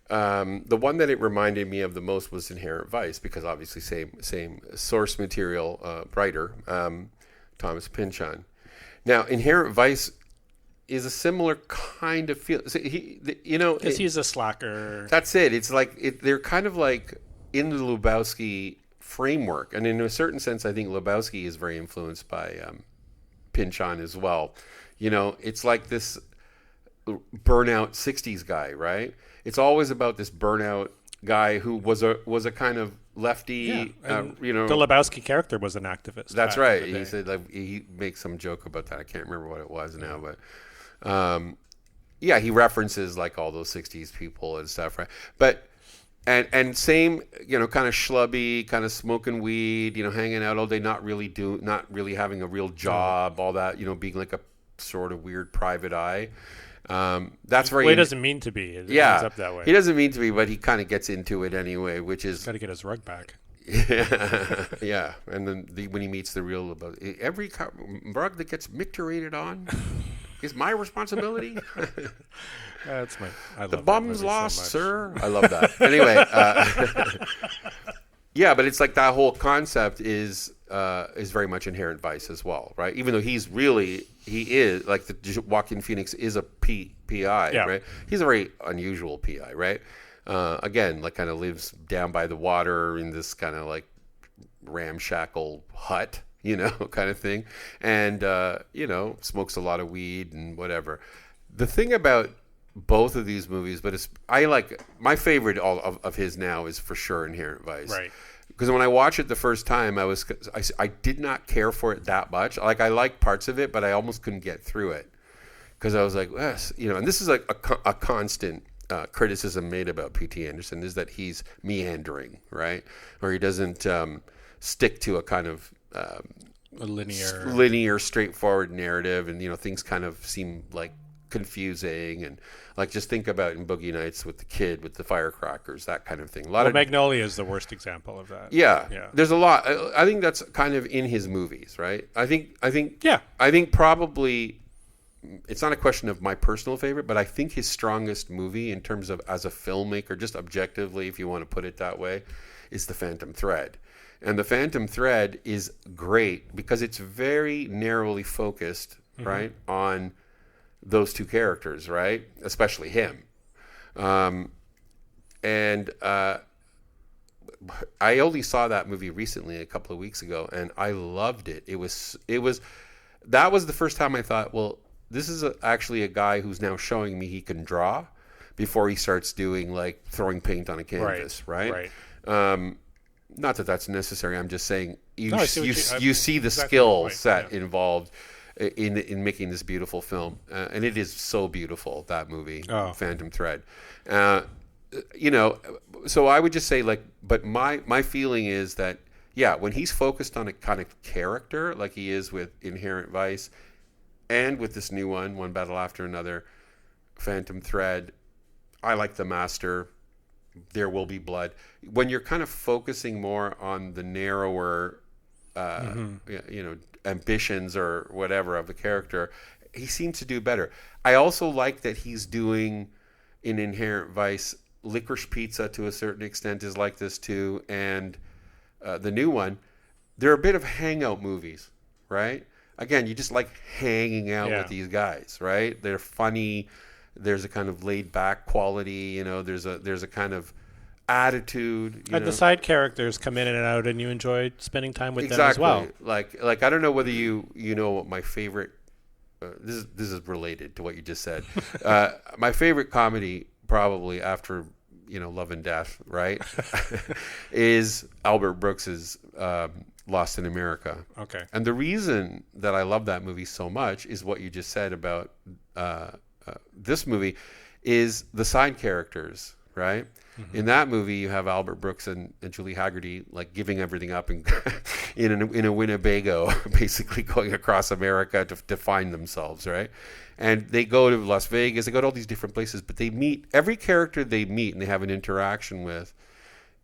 the one that it reminded me of the most was Inherent Vice, because obviously same source material writer, Thomas Pynchon. Now, Inherent Vice is a similar kind of feel. So because he's a slacker. That's it. It's like they're kind of like in the Lebowski framework, and in a certain sense, I think Lebowski is very influenced by Pynchon as well. It's like this burnout '60s guy, right? It's always about this burnout guy who was a kind of lefty. The Lebowski character was an activist. That's right. He said he makes some joke about that. I can't remember what it was now, but he references like all those '60s people and stuff, right? But and same, kind of schlubby, kind of smoking weed, hanging out all day, not really having a real job, all that, being like a sort of weird private eye. That's very. Well, he doesn't mean to be. It ends up that way. He doesn't mean to be, but he kind of gets into it anyway, which is got to get his rug back. Yeah, and then when he meets the real about every rug that gets micturated on is my responsibility. I love the bum's lost, so sir. I love that. Anyway, but it's like that whole concept is very much Inherent Vice as well, right? Even though he is like the Joaquin Phoenix is a PI, right? He's a very unusual PI, right? Again, like kind of lives down by the water in this kind of like ramshackle hut, kind of thing, and smokes a lot of weed and whatever. The thing about both of these movies, but my favorite of his now is for sure Inherent Vice, right? Because when I watched it the first time, I did not care for it that much. Like I liked parts of it, but I almost couldn't get through it because I was like, yes, and this is like a constant criticism made about P.T. Anderson is that he's meandering, right? Or he doesn't stick to a kind of a linear, straightforward narrative, and things kind of seem like confusing, and like just think about in Boogie Nights with the kid with the firecrackers, that kind of thing. Magnolia is the worst example of that. Yeah. There's a lot. I think that's kind of in his movies, right? I think probably it's not a question of my personal favorite, but I think his strongest movie in terms of as a filmmaker, just objectively, if you want to put it that way, is The Phantom Thread. And The Phantom Thread is great because it's very narrowly focused, right, on those two characters, right, especially him. And I only saw that movie recently, a couple of weeks ago, and I loved it. That was the first time I thought, well, this is actually a guy who's now showing me he can draw before he starts doing like throwing paint on a canvas, right? Not that that's necessary. I'm just saying you see the skill set involved in making this beautiful film, and it is so beautiful, that movie, Phantom Thread. So I would just say, like, but my feeling is that, yeah, when he's focused on a kind of character like he is with Inherent Vice and with this new one Battle After Another, Phantom Thread, I like The Master, There Will Be Blood. When you're kind of focusing more on the narrower, ambitions or whatever of the character, he seems to do better. I also like that he's doing in Inherent Vice. Licorice Pizza, to a certain extent, is like this too, and the new one, they're a bit of hangout movies, right? Again, you just like hanging out with these guys, right? They're funny. There's a kind of laid back quality, there's a kind of attitude. The side characters come in and out, and you enjoy spending time with them as well. Like I don't know whether you know what my favorite. This is related to what you just said. My favorite comedy, probably after Love and Death, right, is Albert Brooks's Lost in America. Okay. And the reason that I love that movie so much is what you just said about this movie, is the side characters, right? Mm-hmm. In that movie, you have Albert Brooks and Julie Haggerty like giving everything up and in a Winnebago, basically going across America to find themselves, right? And they go to Las Vegas, they go to all these different places, but they meet, every character they meet and they have an interaction with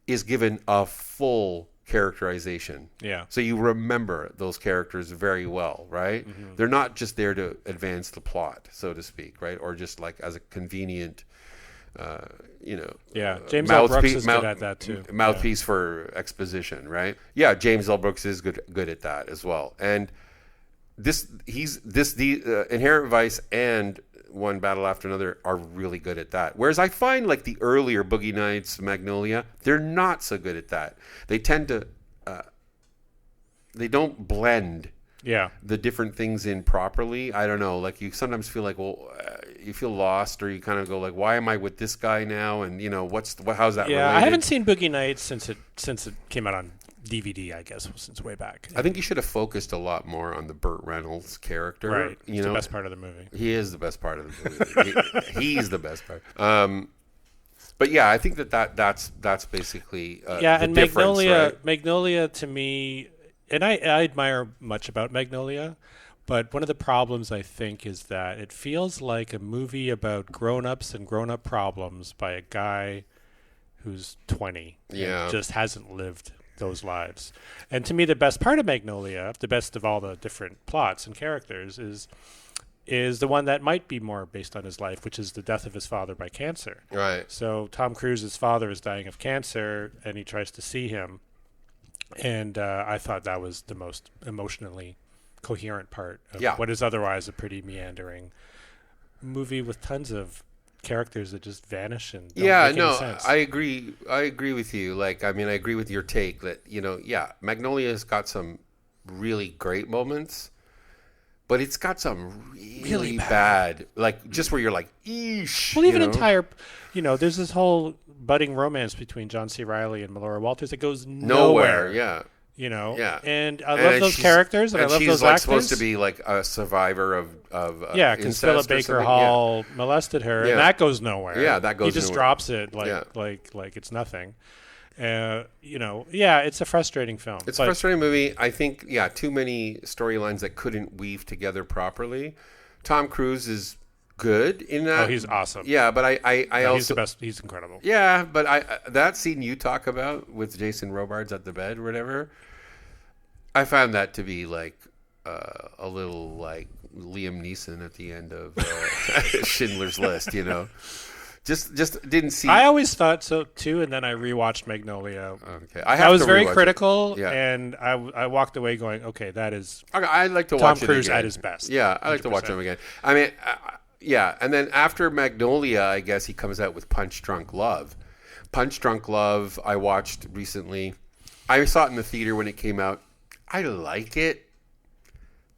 is given a full characterization. Yeah. So you remember those characters very well, right? Mm-hmm. They're not just there to advance the plot, so to speak, right? Or just like as a convenient, James L. Brooks is good at that too. Mouthpiece for exposition, right? Yeah, James L. Brooks is good at that as well. And the Inherent Vice and One Battle After Another are really good at that. Whereas I find like the earlier Boogie Nights, Magnolia, they're not so good at that. They tend to, they don't blend the different things in properly. I don't know. Like you sometimes feel like, you feel lost, or you kind of go like, why am I with this guy now? And how's that related? I haven't seen Boogie Nights since it came out on DVD, I guess, since way back. I think you should have focused a lot more on the Burt Reynolds character. Right. He's the best part of the movie. He is the best part of the movie. He's the best part. But yeah, I think that's basically and Magnolia, right? Magnolia to me, and I admire much about Magnolia, but one of the problems I think is that it feels like a movie about grown-ups and grown-up problems by a guy who's 20 and just hasn't lived those lives. And to me, the best part of Magnolia, the best of all the different plots and characters, is the one that might be more based on his life, which is the death of his father by cancer. Right. So Tom Cruise's father is dying of cancer, and he tries to see him. And I thought that was the most emotionally coherent part of what is otherwise a pretty meandering movie with tons of characters that just vanish and don't make any sense. I agree with you. Like, I mean, I agree with your take that, Magnolia's got some really great moments, but it's got some really bad, like just where you're like, eesh. Well, even entire, there's this whole budding romance between John C. Reilly and Melora Walters that goes nowhere. Yeah. And I love those characters, and I love those actors. She's supposed to be like a survivor of because Philip Baker Hall molested her, and that goes nowhere. Yeah, that goes nowhere. He just drops it like it's nothing. It's a frustrating film. It's a frustrating movie. I think, too many storylines that couldn't weave together properly. Tom Cruise is good in that. Oh, he's awesome. Yeah, but I also... He's the best. He's incredible. Yeah, but that scene you talk about with Jason Robards at the bed or whatever, I found that to be like a little like Liam Neeson at the end of Schindler's List, Just didn't see. I always thought so too, and then I rewatched Magnolia. Okay, I was very critical, and I walked away going, okay, that is. I'd like to Tom watch Cruise it again. at his best. Yeah, I like to watch him again. I mean, yeah, and then after Magnolia, I guess he comes out with Punch Drunk Love. Punch Drunk Love, I watched recently. I saw it in the theater when it came out. I like it,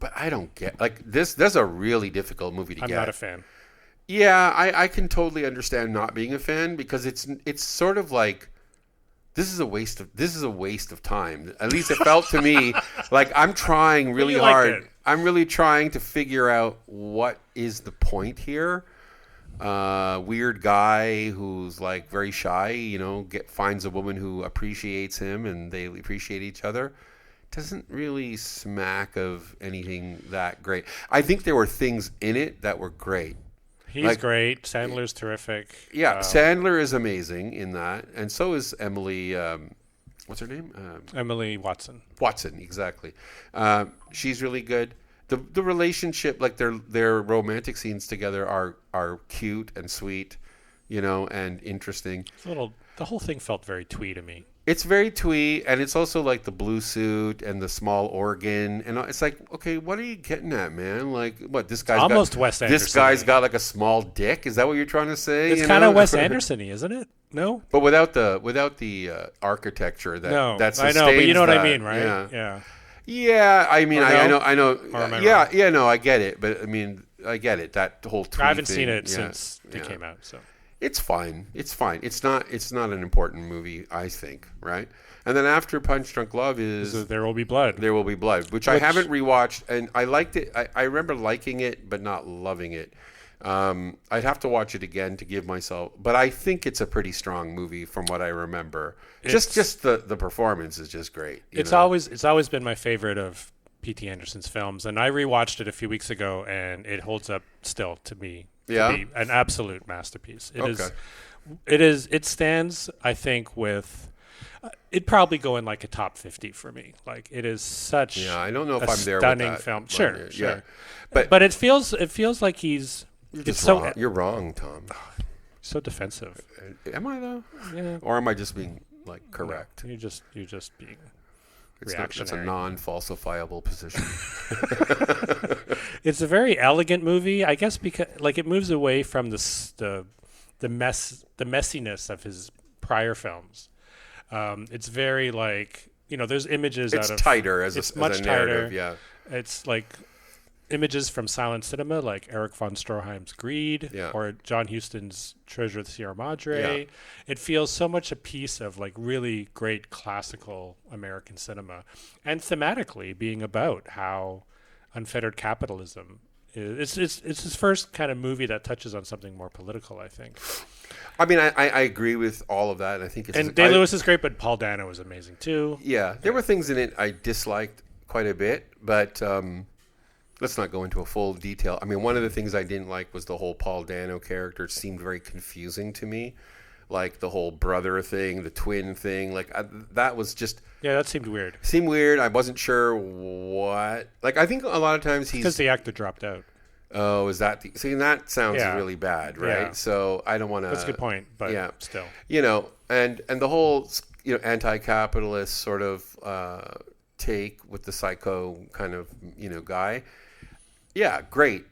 but I don't get like this. That's a really difficult movie to get. I'm not a fan. Yeah, I can totally understand not being a fan because it's sort of like this is a waste of time. At least it felt to me like I'm trying really hard. I'm really trying to figure out what is the point here. Weird guy who's like very shy, finds a woman who appreciates him and they appreciate each other. Doesn't really smack of anything that great. I think there were things in it that were great. He's great. Sandler's terrific. Yeah, Sandler is amazing in that, and so is Emily. What's her name? Emily Watson. Watson, exactly. She's really good. The relationship, like their romantic scenes together, are cute and sweet, and interesting. The whole thing felt very twee to me. It's very twee, and it's also like the blue suit and the small organ, and it's like, okay, what are you getting at, man? Like, what this guy's almost Wes Anderson. This guy's got like a small dick. Is that what you're trying to say? It's kind of Wes Anderson-y, isn't it? No, but without the architecture that sustains I know, but you know what that. I mean, right? Yeah. Yeah, I mean, I know. No, I get it, but I mean, I get it. That whole twee I haven't thing, seen it since it came out, so. It's fine. It's not an important movie, I think, right? And then after Punch Drunk Love is There Will Be Blood. There Will Be Blood, which I haven't rewatched, and I liked it. I remember liking it, but not loving it. I'd have to watch it again to give myself, but I think it's a pretty strong movie from what I remember. Just the performance is just great. It's always been my favorite of P.T. Anderson's films, and I rewatched it a few weeks ago, and it holds up still to me. To be an absolute masterpiece. It stands, I think, with it'd probably go in like a top 50 for me. Like it is such I don't know if I'm there stunning with that. film. Sure. Yeah. But it feels like he's you're wrong, Tom. So defensive. Am I though? Yeah. Or am I just being like correct? No, you're just being It's a non-falsifiable position. It's a very elegant movie, I guess, because like it moves away from the messiness of his prior films. It's very like there's images. It's tighter as a narrative. Yeah, it's like images from silent cinema, like Erich von Stroheim's Greed or John Huston's Treasure of the Sierra Madre. Yeah. It feels so much a piece of like really great classical American cinema, and thematically being about how unfettered capitalism is. It's his first kind of movie that touches on something more political, I think. I mean, I agree with all of that. I think Day-Lewis is great, but Paul Dano is amazing too. Yeah, there were things in it I disliked quite a bit, but let's not go into a full detail. I mean, one of the things I didn't like was the whole Paul Dano character. It seemed very confusing to me. Like the whole brother thing, the twin thing. Like that was just... Yeah, that seemed weird. Seemed weird. I wasn't sure what... Like, I think a lot of times he's... Because the actor dropped out. Oh, is that... See, that sounds really bad, right? Yeah. So I don't want to... That's a good point, but still. And the whole, anti-capitalist sort of take with the psycho kind of, guy... Yeah, great.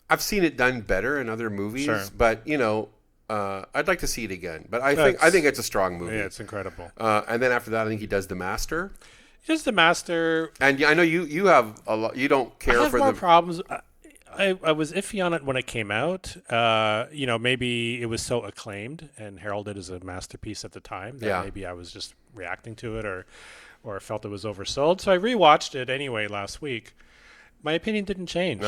I've seen it done better in other movies, but I'd like to see it again. But I think it's a strong movie. Yeah, it's incredible. And then after that, I think he does The Master. He does The Master, and I know you have a lot. You don't care I have for more problems. I was iffy on it when it came out. Maybe it was so acclaimed and heralded as a masterpiece at the time that maybe I was just reacting to it or felt it was oversold. So I rewatched it anyway last week. My opinion didn't change.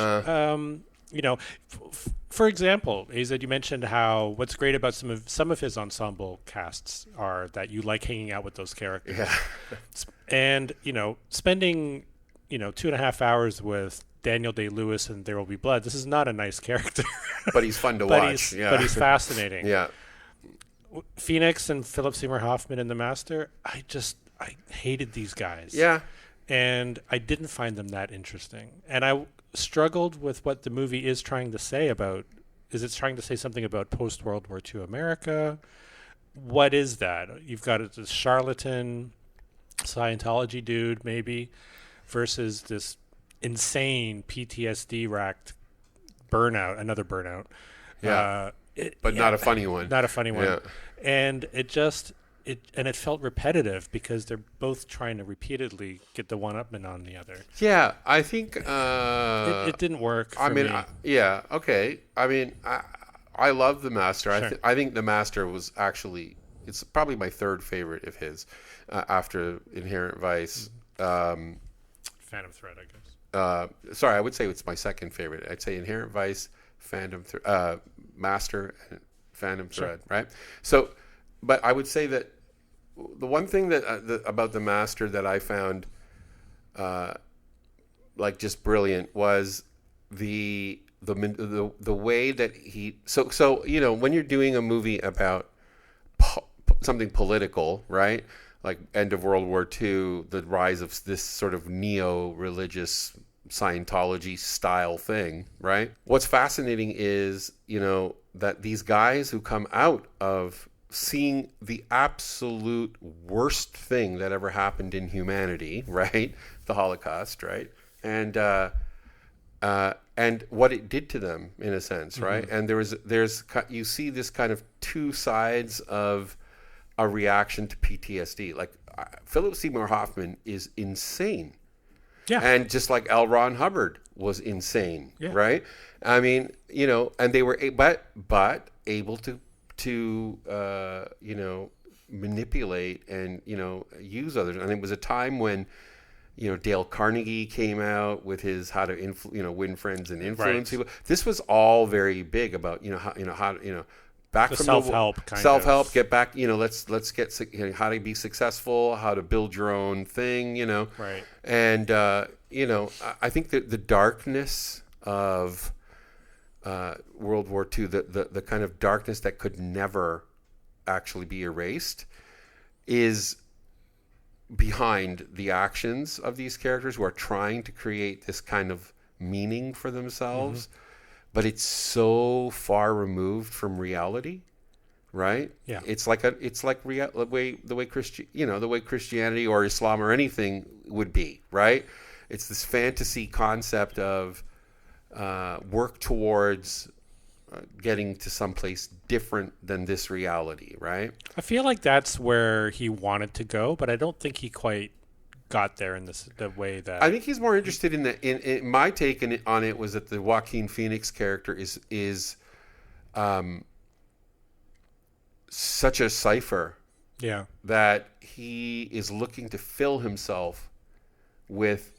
For example, AZ, you mentioned how what's great about some of his ensemble casts are that you like hanging out with those characters. Yeah. And, spending, 2.5 hours with Daniel Day-Lewis and There Will Be Blood, this is not a nice character. But he's fun to watch. But he's fascinating. Yeah. Phoenix and Philip Seymour Hoffman in The Master, I hated these guys. Yeah. And I didn't find them that interesting. And I struggled with what the movie is trying to say about Is it trying to say something about post-World War II America? What is that? You've got this charlatan Scientology dude, maybe, versus this insane PTSD-racked another burnout. Yeah. But not a funny one. Not a funny one. Yeah. And it felt repetitive because they're both trying to repeatedly get the one-upman on the other. Yeah, I think it didn't work for me. Okay. I mean, I love The Master. Sure. I think The Master was actually, it's probably my third favorite of his after Inherent Vice. Phantom Thread, I guess. Sorry, I would say it's my second favorite. I'd say Inherent Vice, Master, and Phantom Thread, right? So, but I would say that the one thing that about The Master that I found like just brilliant was the way that he so you know, when you're doing a movie about something political, right, like end of World War II, the rise of this sort of neo-religious Scientology style thing, right? What's fascinating is, you know, that these guys who come out of seeing the absolute worst thing that ever happened in humanity, right, the Holocaust, right, and what it did to them in a sense, right? And there's you see this kind of two sides of a reaction to PTSD. Like Philip Seymour Hoffman is insane, and just like L. Ron Hubbard was insane, right? I mean, you know, and they were but able to you know, manipulate and, you know, use others. And it was a time when, you know, Dale Carnegie came out with his how to win friends and influence people. This was all very big about, you know, how back the from self-help get back, you know, let's get, you know, how to be successful, how to build your own thing, you know. Right. And you know, I think that the darkness of World War II, the kind of darkness that could never actually be erased, is behind the actions of these characters who are trying to create this kind of meaning for themselves, but it's so far removed from reality, right? Yeah, it's like the way Christianity or Islam or anything would be, right? It's this fantasy concept of work towards getting to someplace different than this reality, right? I feel like that's where he wanted to go, but I don't think he quite got there in the way that. I think he's more interested in my take on it was that the Joaquin Phoenix character is such a cipher, that he is looking to fill himself with,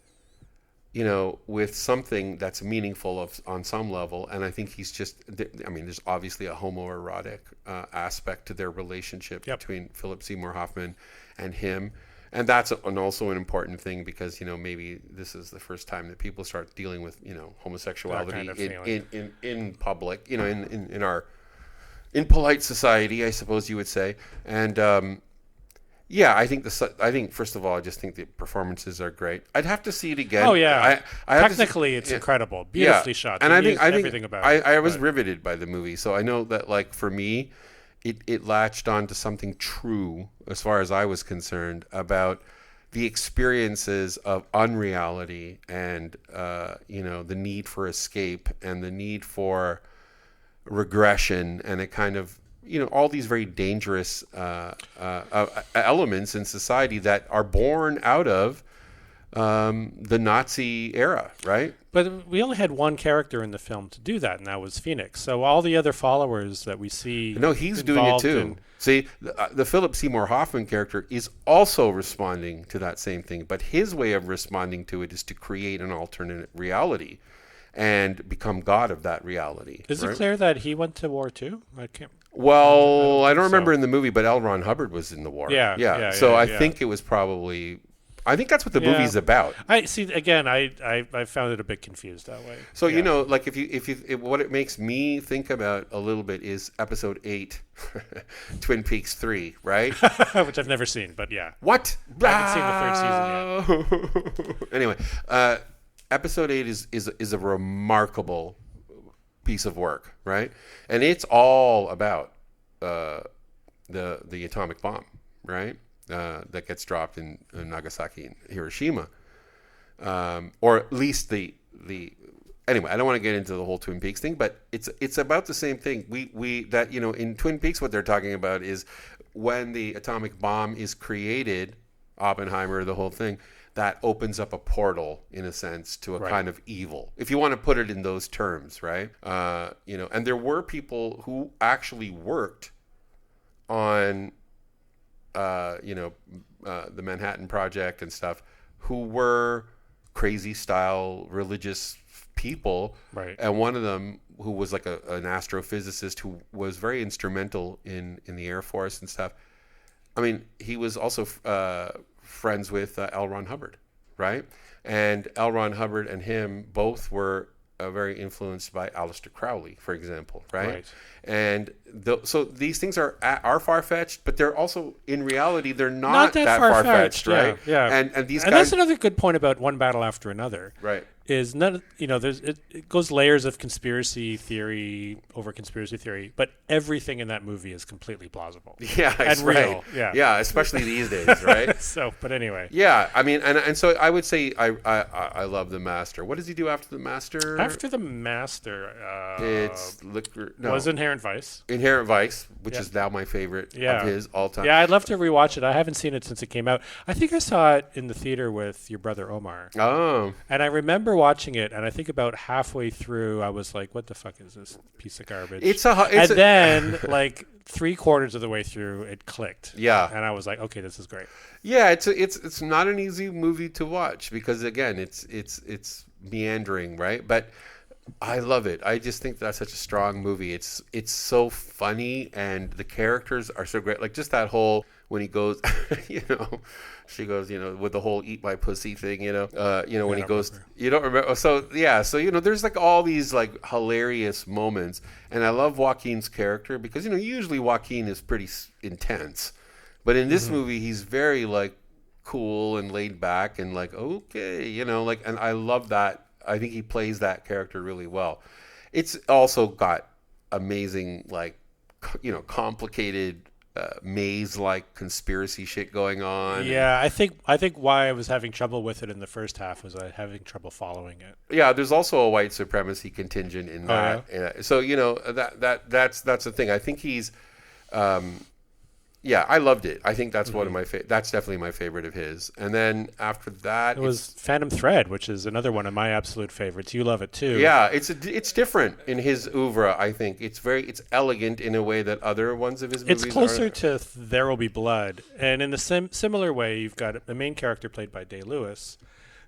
you know, with something that's meaningful on some level. And I think he's just, I mean, there's obviously a homoerotic aspect to their relationship between Philip Seymour Hoffman and him. And that's also an important thing because, you know, maybe this is the first time that people start dealing with, you know, homosexuality kind of in public, you know, in polite society, I suppose you would say. And, yeah, I think first of all, I just think the performances are great. I'd have to see it again. Oh yeah, I technically it's incredible, beautifully shot. And I think everything about it. I was riveted by the movie, so I know that, like, for me, it latched on to something true as far as I was concerned about the experiences of unreality and you know, the need for escape and the need for regression and a kind of, you know, all these very dangerous elements in society that are born out of the Nazi era, right? But we only had one character in the film to do that, and that was Phoenix. So all the other followers that we see, no, he's doing it too. See, the Philip Seymour Hoffman character is also responding to that same thing, but his way of responding to it is to create an alternate reality and become God of that reality. Is it clear that he went to war too? I can't. Well, I don't remember in the movie, but L. Ron Hubbard was in the war. Yeah. So I think it was probably. I think that's what the movie's about. I see. Again, I found it a bit confused that way. So you know, like if what it makes me think about a little bit is Episode 8, Twin Peaks 3, right? Which I've never seen, but yeah. What? I haven't seen the third season yet. Anyway, Episode 8 is a remarkable piece of work, right? And it's all about the atomic bomb, right? That gets dropped in Nagasaki and Hiroshima, or at least the. Anyway, I don't want to get into the whole Twin Peaks thing, but it's about the same thing. We that in Twin Peaks, what they're talking about is when the atomic bomb is created, Oppenheimer, the whole thing, that opens up a portal in a sense to a kind of evil, if you want to put it in those terms, right? And there were people who actually worked on, the Manhattan Project and stuff, who were crazy style religious people, right? And one of them, who was like an astrophysicist who was very instrumental in the Air Force and stuff. I mean, he was also friends with L. Ron Hubbard, right? And L. Ron Hubbard and him both were very influenced by Aleister Crowley, for example, right? And so these things are far-fetched, but they're also, in reality, they're not that far-fetched, right? Yeah. And these and guys, that's another good point about One Battle After Another, right? Is not, it goes layers of conspiracy theory over conspiracy theory, but everything in that movie is completely plausible. Yeah, and real. Yeah, especially these days, right? But anyway. Yeah, I mean, and so I would say I love The Master. What does he do after The Master? After The Master, was Inherent Vice. Inherent Vice, which is now my favorite of his all time. Yeah, I'd love to rewatch it. I haven't seen it since it came out. I think I saw it in the theater with your brother Omar. Oh. And I remember watching it, and I think about halfway through, I was like, "What the fuck is this piece of garbage?" Then, like 3/4 of the way through, it clicked. Yeah, and I was like, "Okay, this is great." Yeah, it's not an easy movie to watch because again, it's meandering, right? But I love it. I just think that's such a strong movie. It's so funny, and the characters are so great. Like just that whole when he goes, she goes, with the whole "eat my pussy" thing, when he goes, you don't remember. So yeah, so there's like all these like hilarious moments, and I love Joaquin's character because usually Joaquin is pretty intense, but in this movie he's very like cool and laid back and like okay, and I love that. I think he plays that character really well. It's also got amazing like complicated maze-like conspiracy shit going on. Yeah, I think why I was having trouble with it in the first half was I having trouble following it. Yeah, there's also a white supremacy contingent in that. So that's the thing. I think he's, I loved it. I think that's one of my that's definitely my favorite of his. And then after that, it was Phantom Thread, which is another one of my absolute favorites. You love it too. Yeah, it's different in his oeuvre. I think it's elegant in a way that other ones of his movies It's closer to There Will Be Blood, and in the similar way, you've got a main character played by Day-Lewis,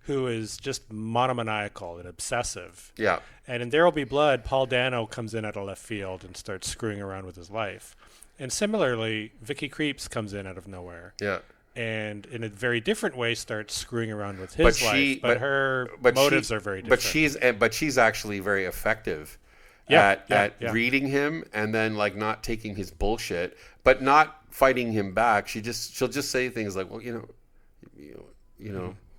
who is just monomaniacal and obsessive. Yeah. And in There Will Be Blood, Paul Dano comes in out of left field and starts screwing around with his life. And similarly, Vicky Creeps comes in out of nowhere. Yeah. And in a very different way starts screwing around with his life. But her motives are very different. But she's actually very effective at reading him and then like not taking his bullshit, but not fighting him back. She'll just say things like, well,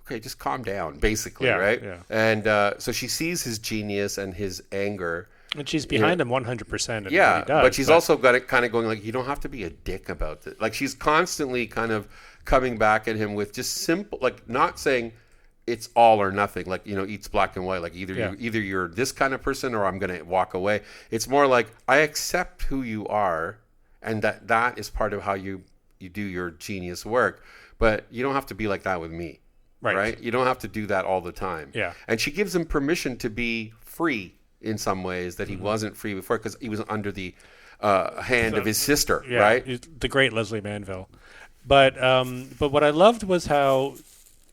okay, just calm down, basically, right? Yeah. And so she sees his genius and his anger. And she's behind him 100%. Yeah, but she's also got it kind of going like, you don't have to be a dick about this. Like she's constantly kind of coming back at him with just simple, like not saying it's all or nothing, like, it's black and white. Like either you're this kind of person or I'm going to walk away. It's more like I accept who you are and that is part of how you do your genius work. But you don't have to be like that with me. Right? You don't have to do that all the time. Yeah. And she gives him permission to be free in some ways that he wasn't free before because he was under the hand of his sister, right? The great Leslie Manville. But what I loved was how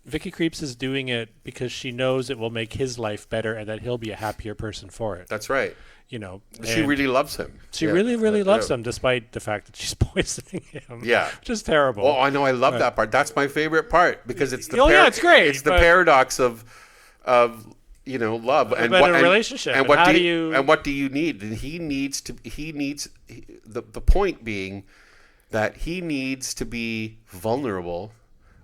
Vicky Creeps is doing it because she knows it will make his life better and that he'll be a happier person for it. That's right. She really loves him. She really loves him despite the fact that she's poisoning him. Yeah. Which is terrible. Oh, I know. I love that part. That's my favorite part because it's the it's great. It's the paradox of love and a relationship. And what do you need? And the point being that he needs to be vulnerable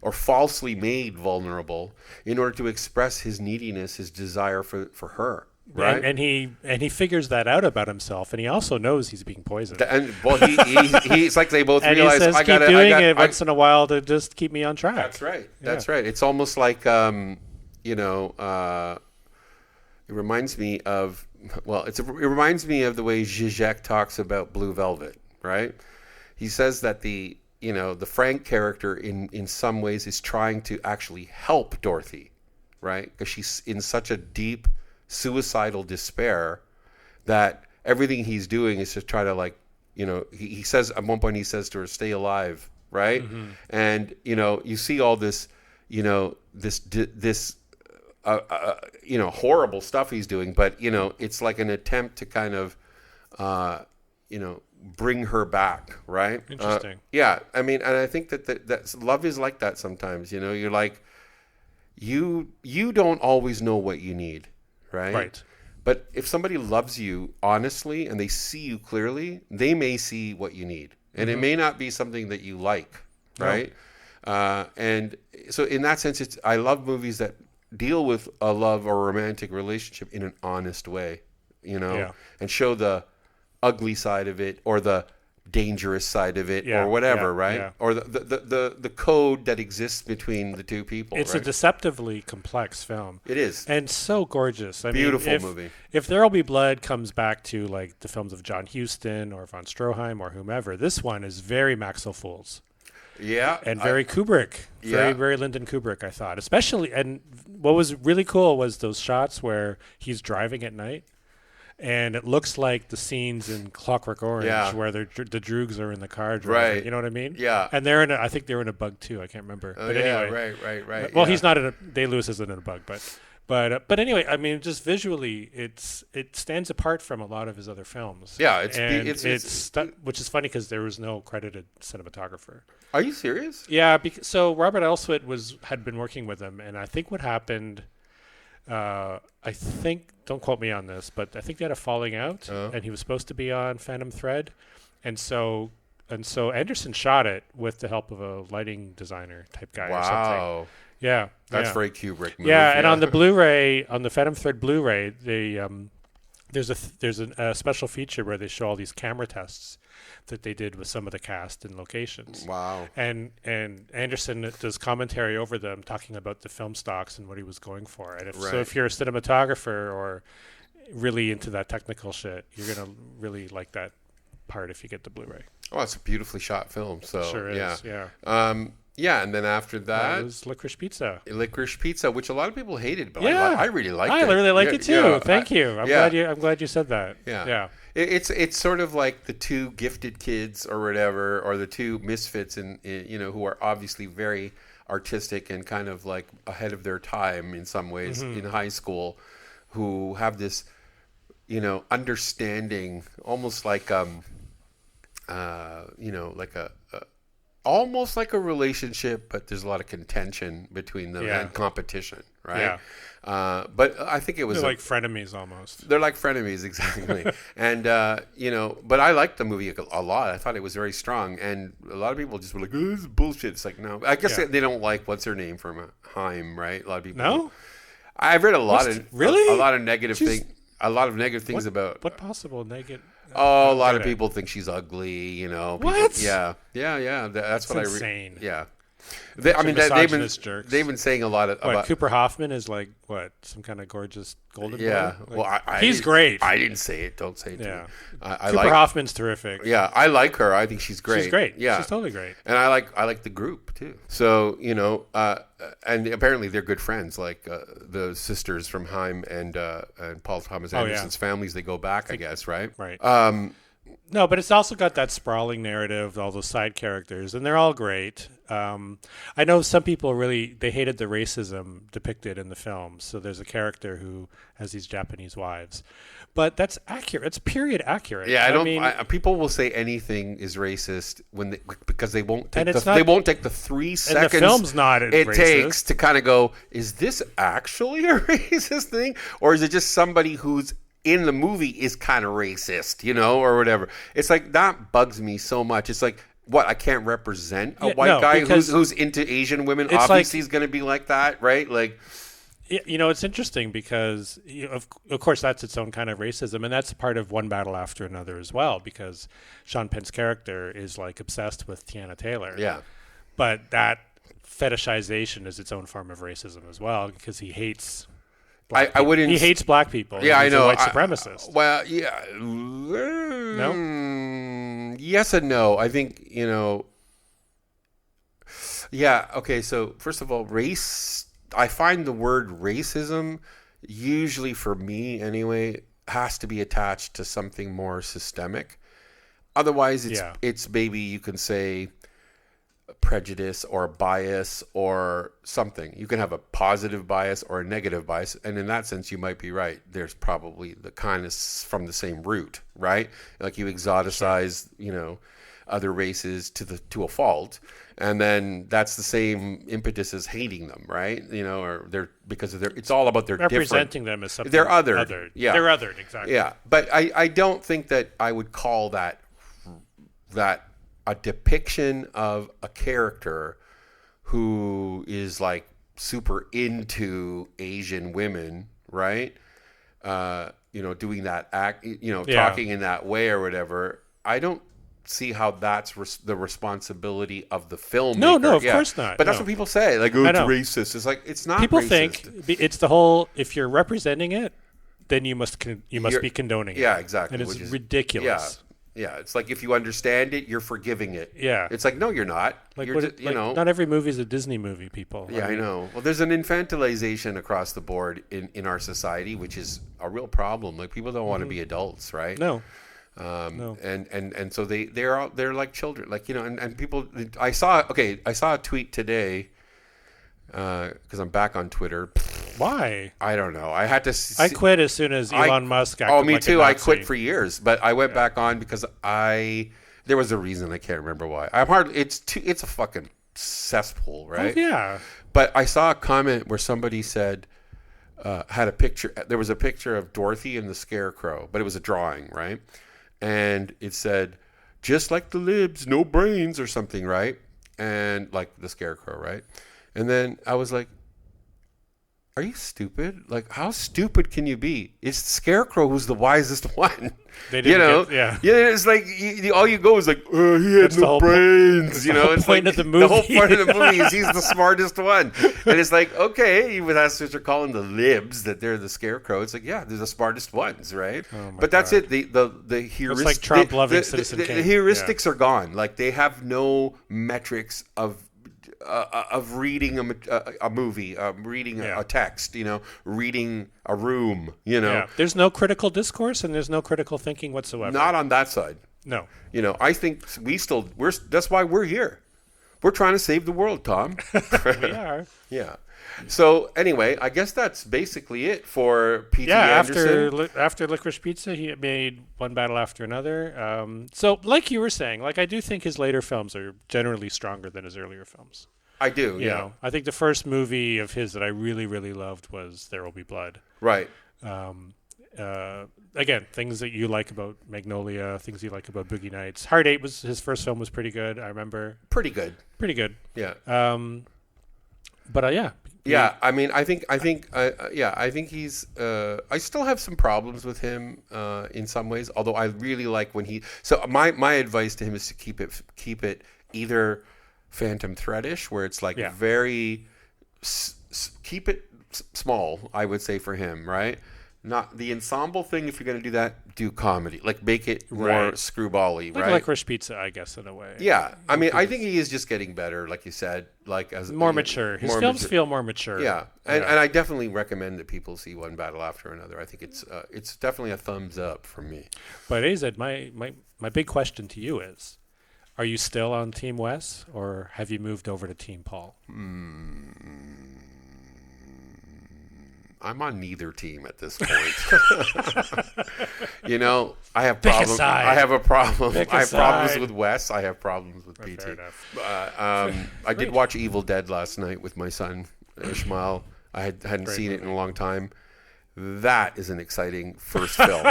or falsely made vulnerable in order to express his neediness, his desire for her. right? And he figures that out about himself, and he also knows he's being poisoned. And well, it's like they both and realize he says, I got keep doing it once in a while to just keep me on track. That's right. That's right. It's almost like it reminds me of it reminds me of the way Zizek talks about Blue Velvet, right? He says that the Frank character in some ways is trying to actually help Dorothy, right? Because she's in such a deep suicidal despair that everything he's doing is to try to he says at one point, he says to her, stay alive, right? Mm-hmm. And you see all this horrible stuff he's doing, but it's like an attempt to kind of bring her back, right? Interesting. I mean, and I think that love is like that sometimes. You're like, you don't always know what you need, right? Right. But if somebody loves you honestly and they see you clearly, they may see what you need, and it may not be something that you like, right? No. And so in that sense, I love movies that deal with a love or romantic relationship in an honest way, and show the ugly side of it or the dangerous side of it or whatever, right? Yeah. Or the code that exists between the two people. It's a deceptively complex film. It is. And so gorgeous. Beautiful movie. If There'll Be Blood comes back to like the films of John Huston or von Stroheim or whomever, this one is very Max Ophüls. Yeah. And very Kubrick. Very Lyndon Kubrick, I thought. Especially, and what was really cool was those shots where he's driving at night. And it looks like the scenes in Clockwork Orange where the Droogs are in the car driving. Right. You know what I mean? Yeah. And I think they were in a Bug too. I can't remember. Oh, but anyway. Right. Well, he's not in Day-Lewis isn't in a Bug, but anyway, I mean, just visually, it stands apart from a lot of his other films. Yeah, it's which is funny because there was no credited cinematographer. Are you serious? Yeah. So Robert Elswit had been working with him, and I think what happened. I think, don't quote me on this, but I think they had a falling out, and he was supposed to be on Phantom Thread, and so Anderson shot it with the help of a lighting designer type guy or something. Yeah, that's very Kubrick move. Yeah, and on the Blu-ray, on the Phantom Thread Blu-ray, there's a special feature where they show all these camera tests that they did with some of the cast and locations. Wow. And Anderson does commentary over them, talking about the film stocks and what he was going for. And if you're a cinematographer or really into that technical shit, you're going to really like that part if you get the Blu-ray. Oh, it's a beautifully shot film. So sure is, yeah. And then after that was Licorice Pizza. Licorice Pizza, which a lot of people hated, but yeah. I really liked it. I really like it too. Thank you. I'm glad you said that. Yeah. It's sort of like the two gifted kids or whatever, or the two misfits who are obviously very artistic and kind of like ahead of their time in some ways in high school, who have this, understanding, almost like almost like a relationship, but there's a lot of contention between them and competition, right? Yeah. But I think it was they're like frenemies almost. They're like frenemies, exactly. And but I liked the movie a lot. I thought it was very strong, and a lot of people just were like, "Oh, this is bullshit." It's like, no, I guess they don't like what's her name from Haim, right? A lot of people. No, I've read a lot of negative things. A lot of negative things about what possible negative. Oh, a lot of people think she's ugly, People, what? Yeah. That's what insane. Yeah. They've been saying a lot about Cooper Hoffman is like what, some kind of gorgeous golden boy? Yeah. Like, he's great. I didn't say it. Don't say it to me. Cooper Hoffman's terrific. Yeah, I like her. I think she's great. She's great. Yeah, she's totally great. And I like the group too. So and apparently they're good friends. Like the sisters from Haim and Paul Thomas Anderson's families. They go back, I guess. Right. Right. No, but it's also got that sprawling narrative, all those side characters, and they're all great. I know some people they hated the racism depicted in the film. So there's a character who has these Japanese wives, but that's accurate. It's period accurate. Yeah, people will say anything is racist because they won't take they won't take the 3 seconds. And the film's not it racist. Takes to kind of go, is this actually a racist thing, or is it just somebody who's in the movie is kind of racist, or whatever? It's like, that bugs me so much. It's like, what, I can't represent a white guy who's into Asian women? Obviously, he's going to be like that, right? Like, It's interesting because, of course, that's its own kind of racism, and that's a part of One Battle After Another as well, because Sean Penn's character is like obsessed with Tiana Taylor. Yeah. But that fetishization is its own form of racism as well, because he hates I wouldn't. He hates black people. Yeah, He's I know. A white supremacist. Well, yeah. No. Yes and no. I think Yeah. Okay. So first of all, race. I find the word racism, usually for me anyway, has to be attached to something more systemic. Otherwise, it's maybe you can say prejudice or bias or something. You can have a positive bias or a negative bias, and in that sense you might be right. There's probably the kind of from the same root, right? Like you exoticize other races to a fault, and then that's the same impetus as hating them, right? Or they're because of their, it's all about their representing them as something they're othered. Yeah, they're othered, exactly. Yeah, but I don't think that I would call that a depiction of a character who is like super into Asian women, right? Doing that act, talking in that way or whatever. I don't see how that's the responsibility of the filmmaker. No, of course not. But that's what people say. Like, it's racist. It's like, it's not people racist. Think it's the whole, if you're representing it, then you must be condoning it. Yeah, exactly. And it's ridiculous. Yeah, it's like if you understand it, you're forgiving it. Yeah. It's like, no, you're not. Like, you're not every movie is a Disney movie, people. Yeah, I know. Well, there's an infantilization across the board in our society, which is a real problem. Like, people don't want to be adults, right? No. No. And so they're like children. Like, and people, I saw a tweet today, because I'm back on Twitter. Why? I don't know. I had to. I quit as soon as Elon Musk acted me like too. a I Nazi. quit for years, but I went back on because there was a reason. I can't remember why. It's a fucking cesspool, right? Oh, yeah. But I saw a comment where somebody said, had a picture. There was a picture of Dorothy and the Scarecrow, but it was a drawing, right? And it said, just like the libs, no brains or something, right? And like the Scarecrow, right? And then I was like, are you stupid? Like, how stupid can you be? It's the Scarecrow who's the wisest one. They didn't Yeah, it's like all you go is like, he had no brains. The whole point of the movie. The whole point of the movie is he's the smartest one. And it's like, okay, that's what they're calling the libs, that they're the Scarecrow. It's like, yeah, they're the smartest ones, right? But that's it. The heuristics. It's like Trump loving Citizen Kane. The heuristics are gone. Like, they have no metrics of reading a movie, reading a text, reading a room, Yeah. There's no critical discourse and there's no critical thinking whatsoever. Not on that side. No. I think that's why we're here. We're trying to save the world, Tom. We are. Yeah. So anyway, I guess that's basically it for P.T. Anderson. After Licorice Pizza, he made One Battle After Another. So like you were saying, like I do think his later films are generally stronger than his earlier films. I do, yeah. I think the first movie of his that I really, really loved was There Will Be Blood. Right. Again, things that you like about Magnolia, things you like about Boogie Nights. Hard Eight was his first film, was pretty good. I remember. Pretty good. Yeah. But yeah, I mean, I think he's. I still have some problems with him in some ways. Although I really like when he. So my advice to him is to keep it either Phantom Threadish, where it's like very. Keep it small, I would say, for him, right? Not the ensemble thing. If you're going to do that, do comedy. Like, make it more screwball-y, right? Like Licorice Pizza, I guess, in a way. Yeah. I mean, I think he is just getting better, like you said. Like, as more mature. His films feel more mature. Yeah. And I definitely recommend that people see One Battle After Another. I think it's definitely a thumbs up from me. But AZ, my big question to you is, are you still on Team Wes, or have you moved over to Team Paul? I'm on neither team at this point. I have problems. I have a problem. I have problems with Wes. I have problems with PT. Fair enough. I did watch Evil Dead last night with my son Ishmael. I hadn't seen it in a long time. That is an exciting first film.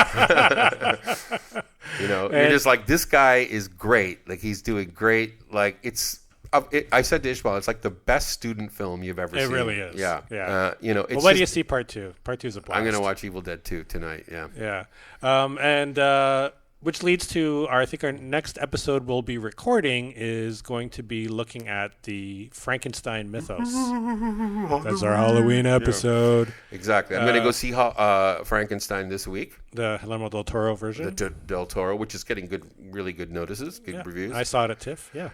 You're just like, this guy is great. Like, he's doing great. Like, I said to Ishmael, it's like the best student film you've ever seen. It really is. Yeah. Yeah. It's well, why do you see part 2? Part 2 is a blast. I'm going to watch Evil Dead 2 tonight. Yeah. Yeah. And which leads to I think our next episode we'll be recording is going to be looking at the Frankenstein mythos. That's our Halloween episode. Yeah. Exactly. I'm going to go see Frankenstein this week. The Guillermo del Toro version. The Del Toro, which is getting really good notices, good reviews. I saw it at TIFF. Yeah.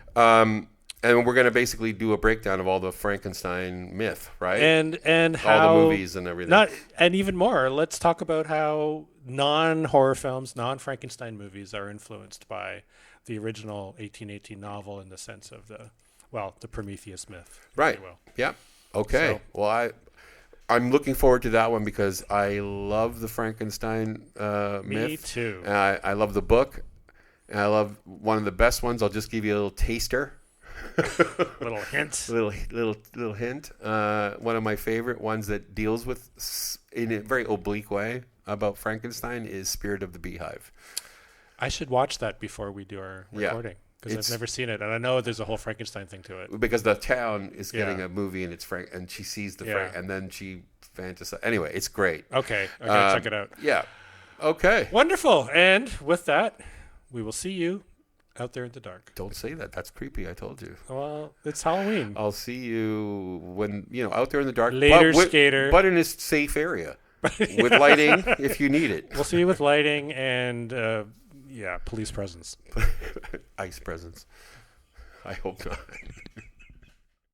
And we're going to basically do a breakdown of all the Frankenstein myth, right? And how all the movies and everything. And even more, let's talk about how non-horror films, non-Frankenstein movies are influenced by the original 1818 novel in the sense of the Prometheus myth. Right. Yeah. Okay. So, well, I'm looking forward to that one because I love the Frankenstein myth. Me too. I love the book. And I love one of the best ones. I'll just give you a little taster. Little hint. Little hint. One of my favorite ones that deals with in a very oblique way about Frankenstein is Spirit of the Beehive. I should watch that before we do our recording because I've never seen it, and I know there's a whole Frankenstein thing to it. Because the town is getting a movie, and it's Frank, and she sees the Frank, and then she fantasizes. Anyway, it's great. Okay, I gotta check it out. Yeah. Okay. Wonderful. And with that, we will see you out there in the dark. Don't say that. That's creepy. I told you. Well, it's Halloween. I'll see you when out there in the dark. Later, skater. But in a safe area with lighting if you need it. We'll see you with lighting and police presence. Ice presence. I hope not.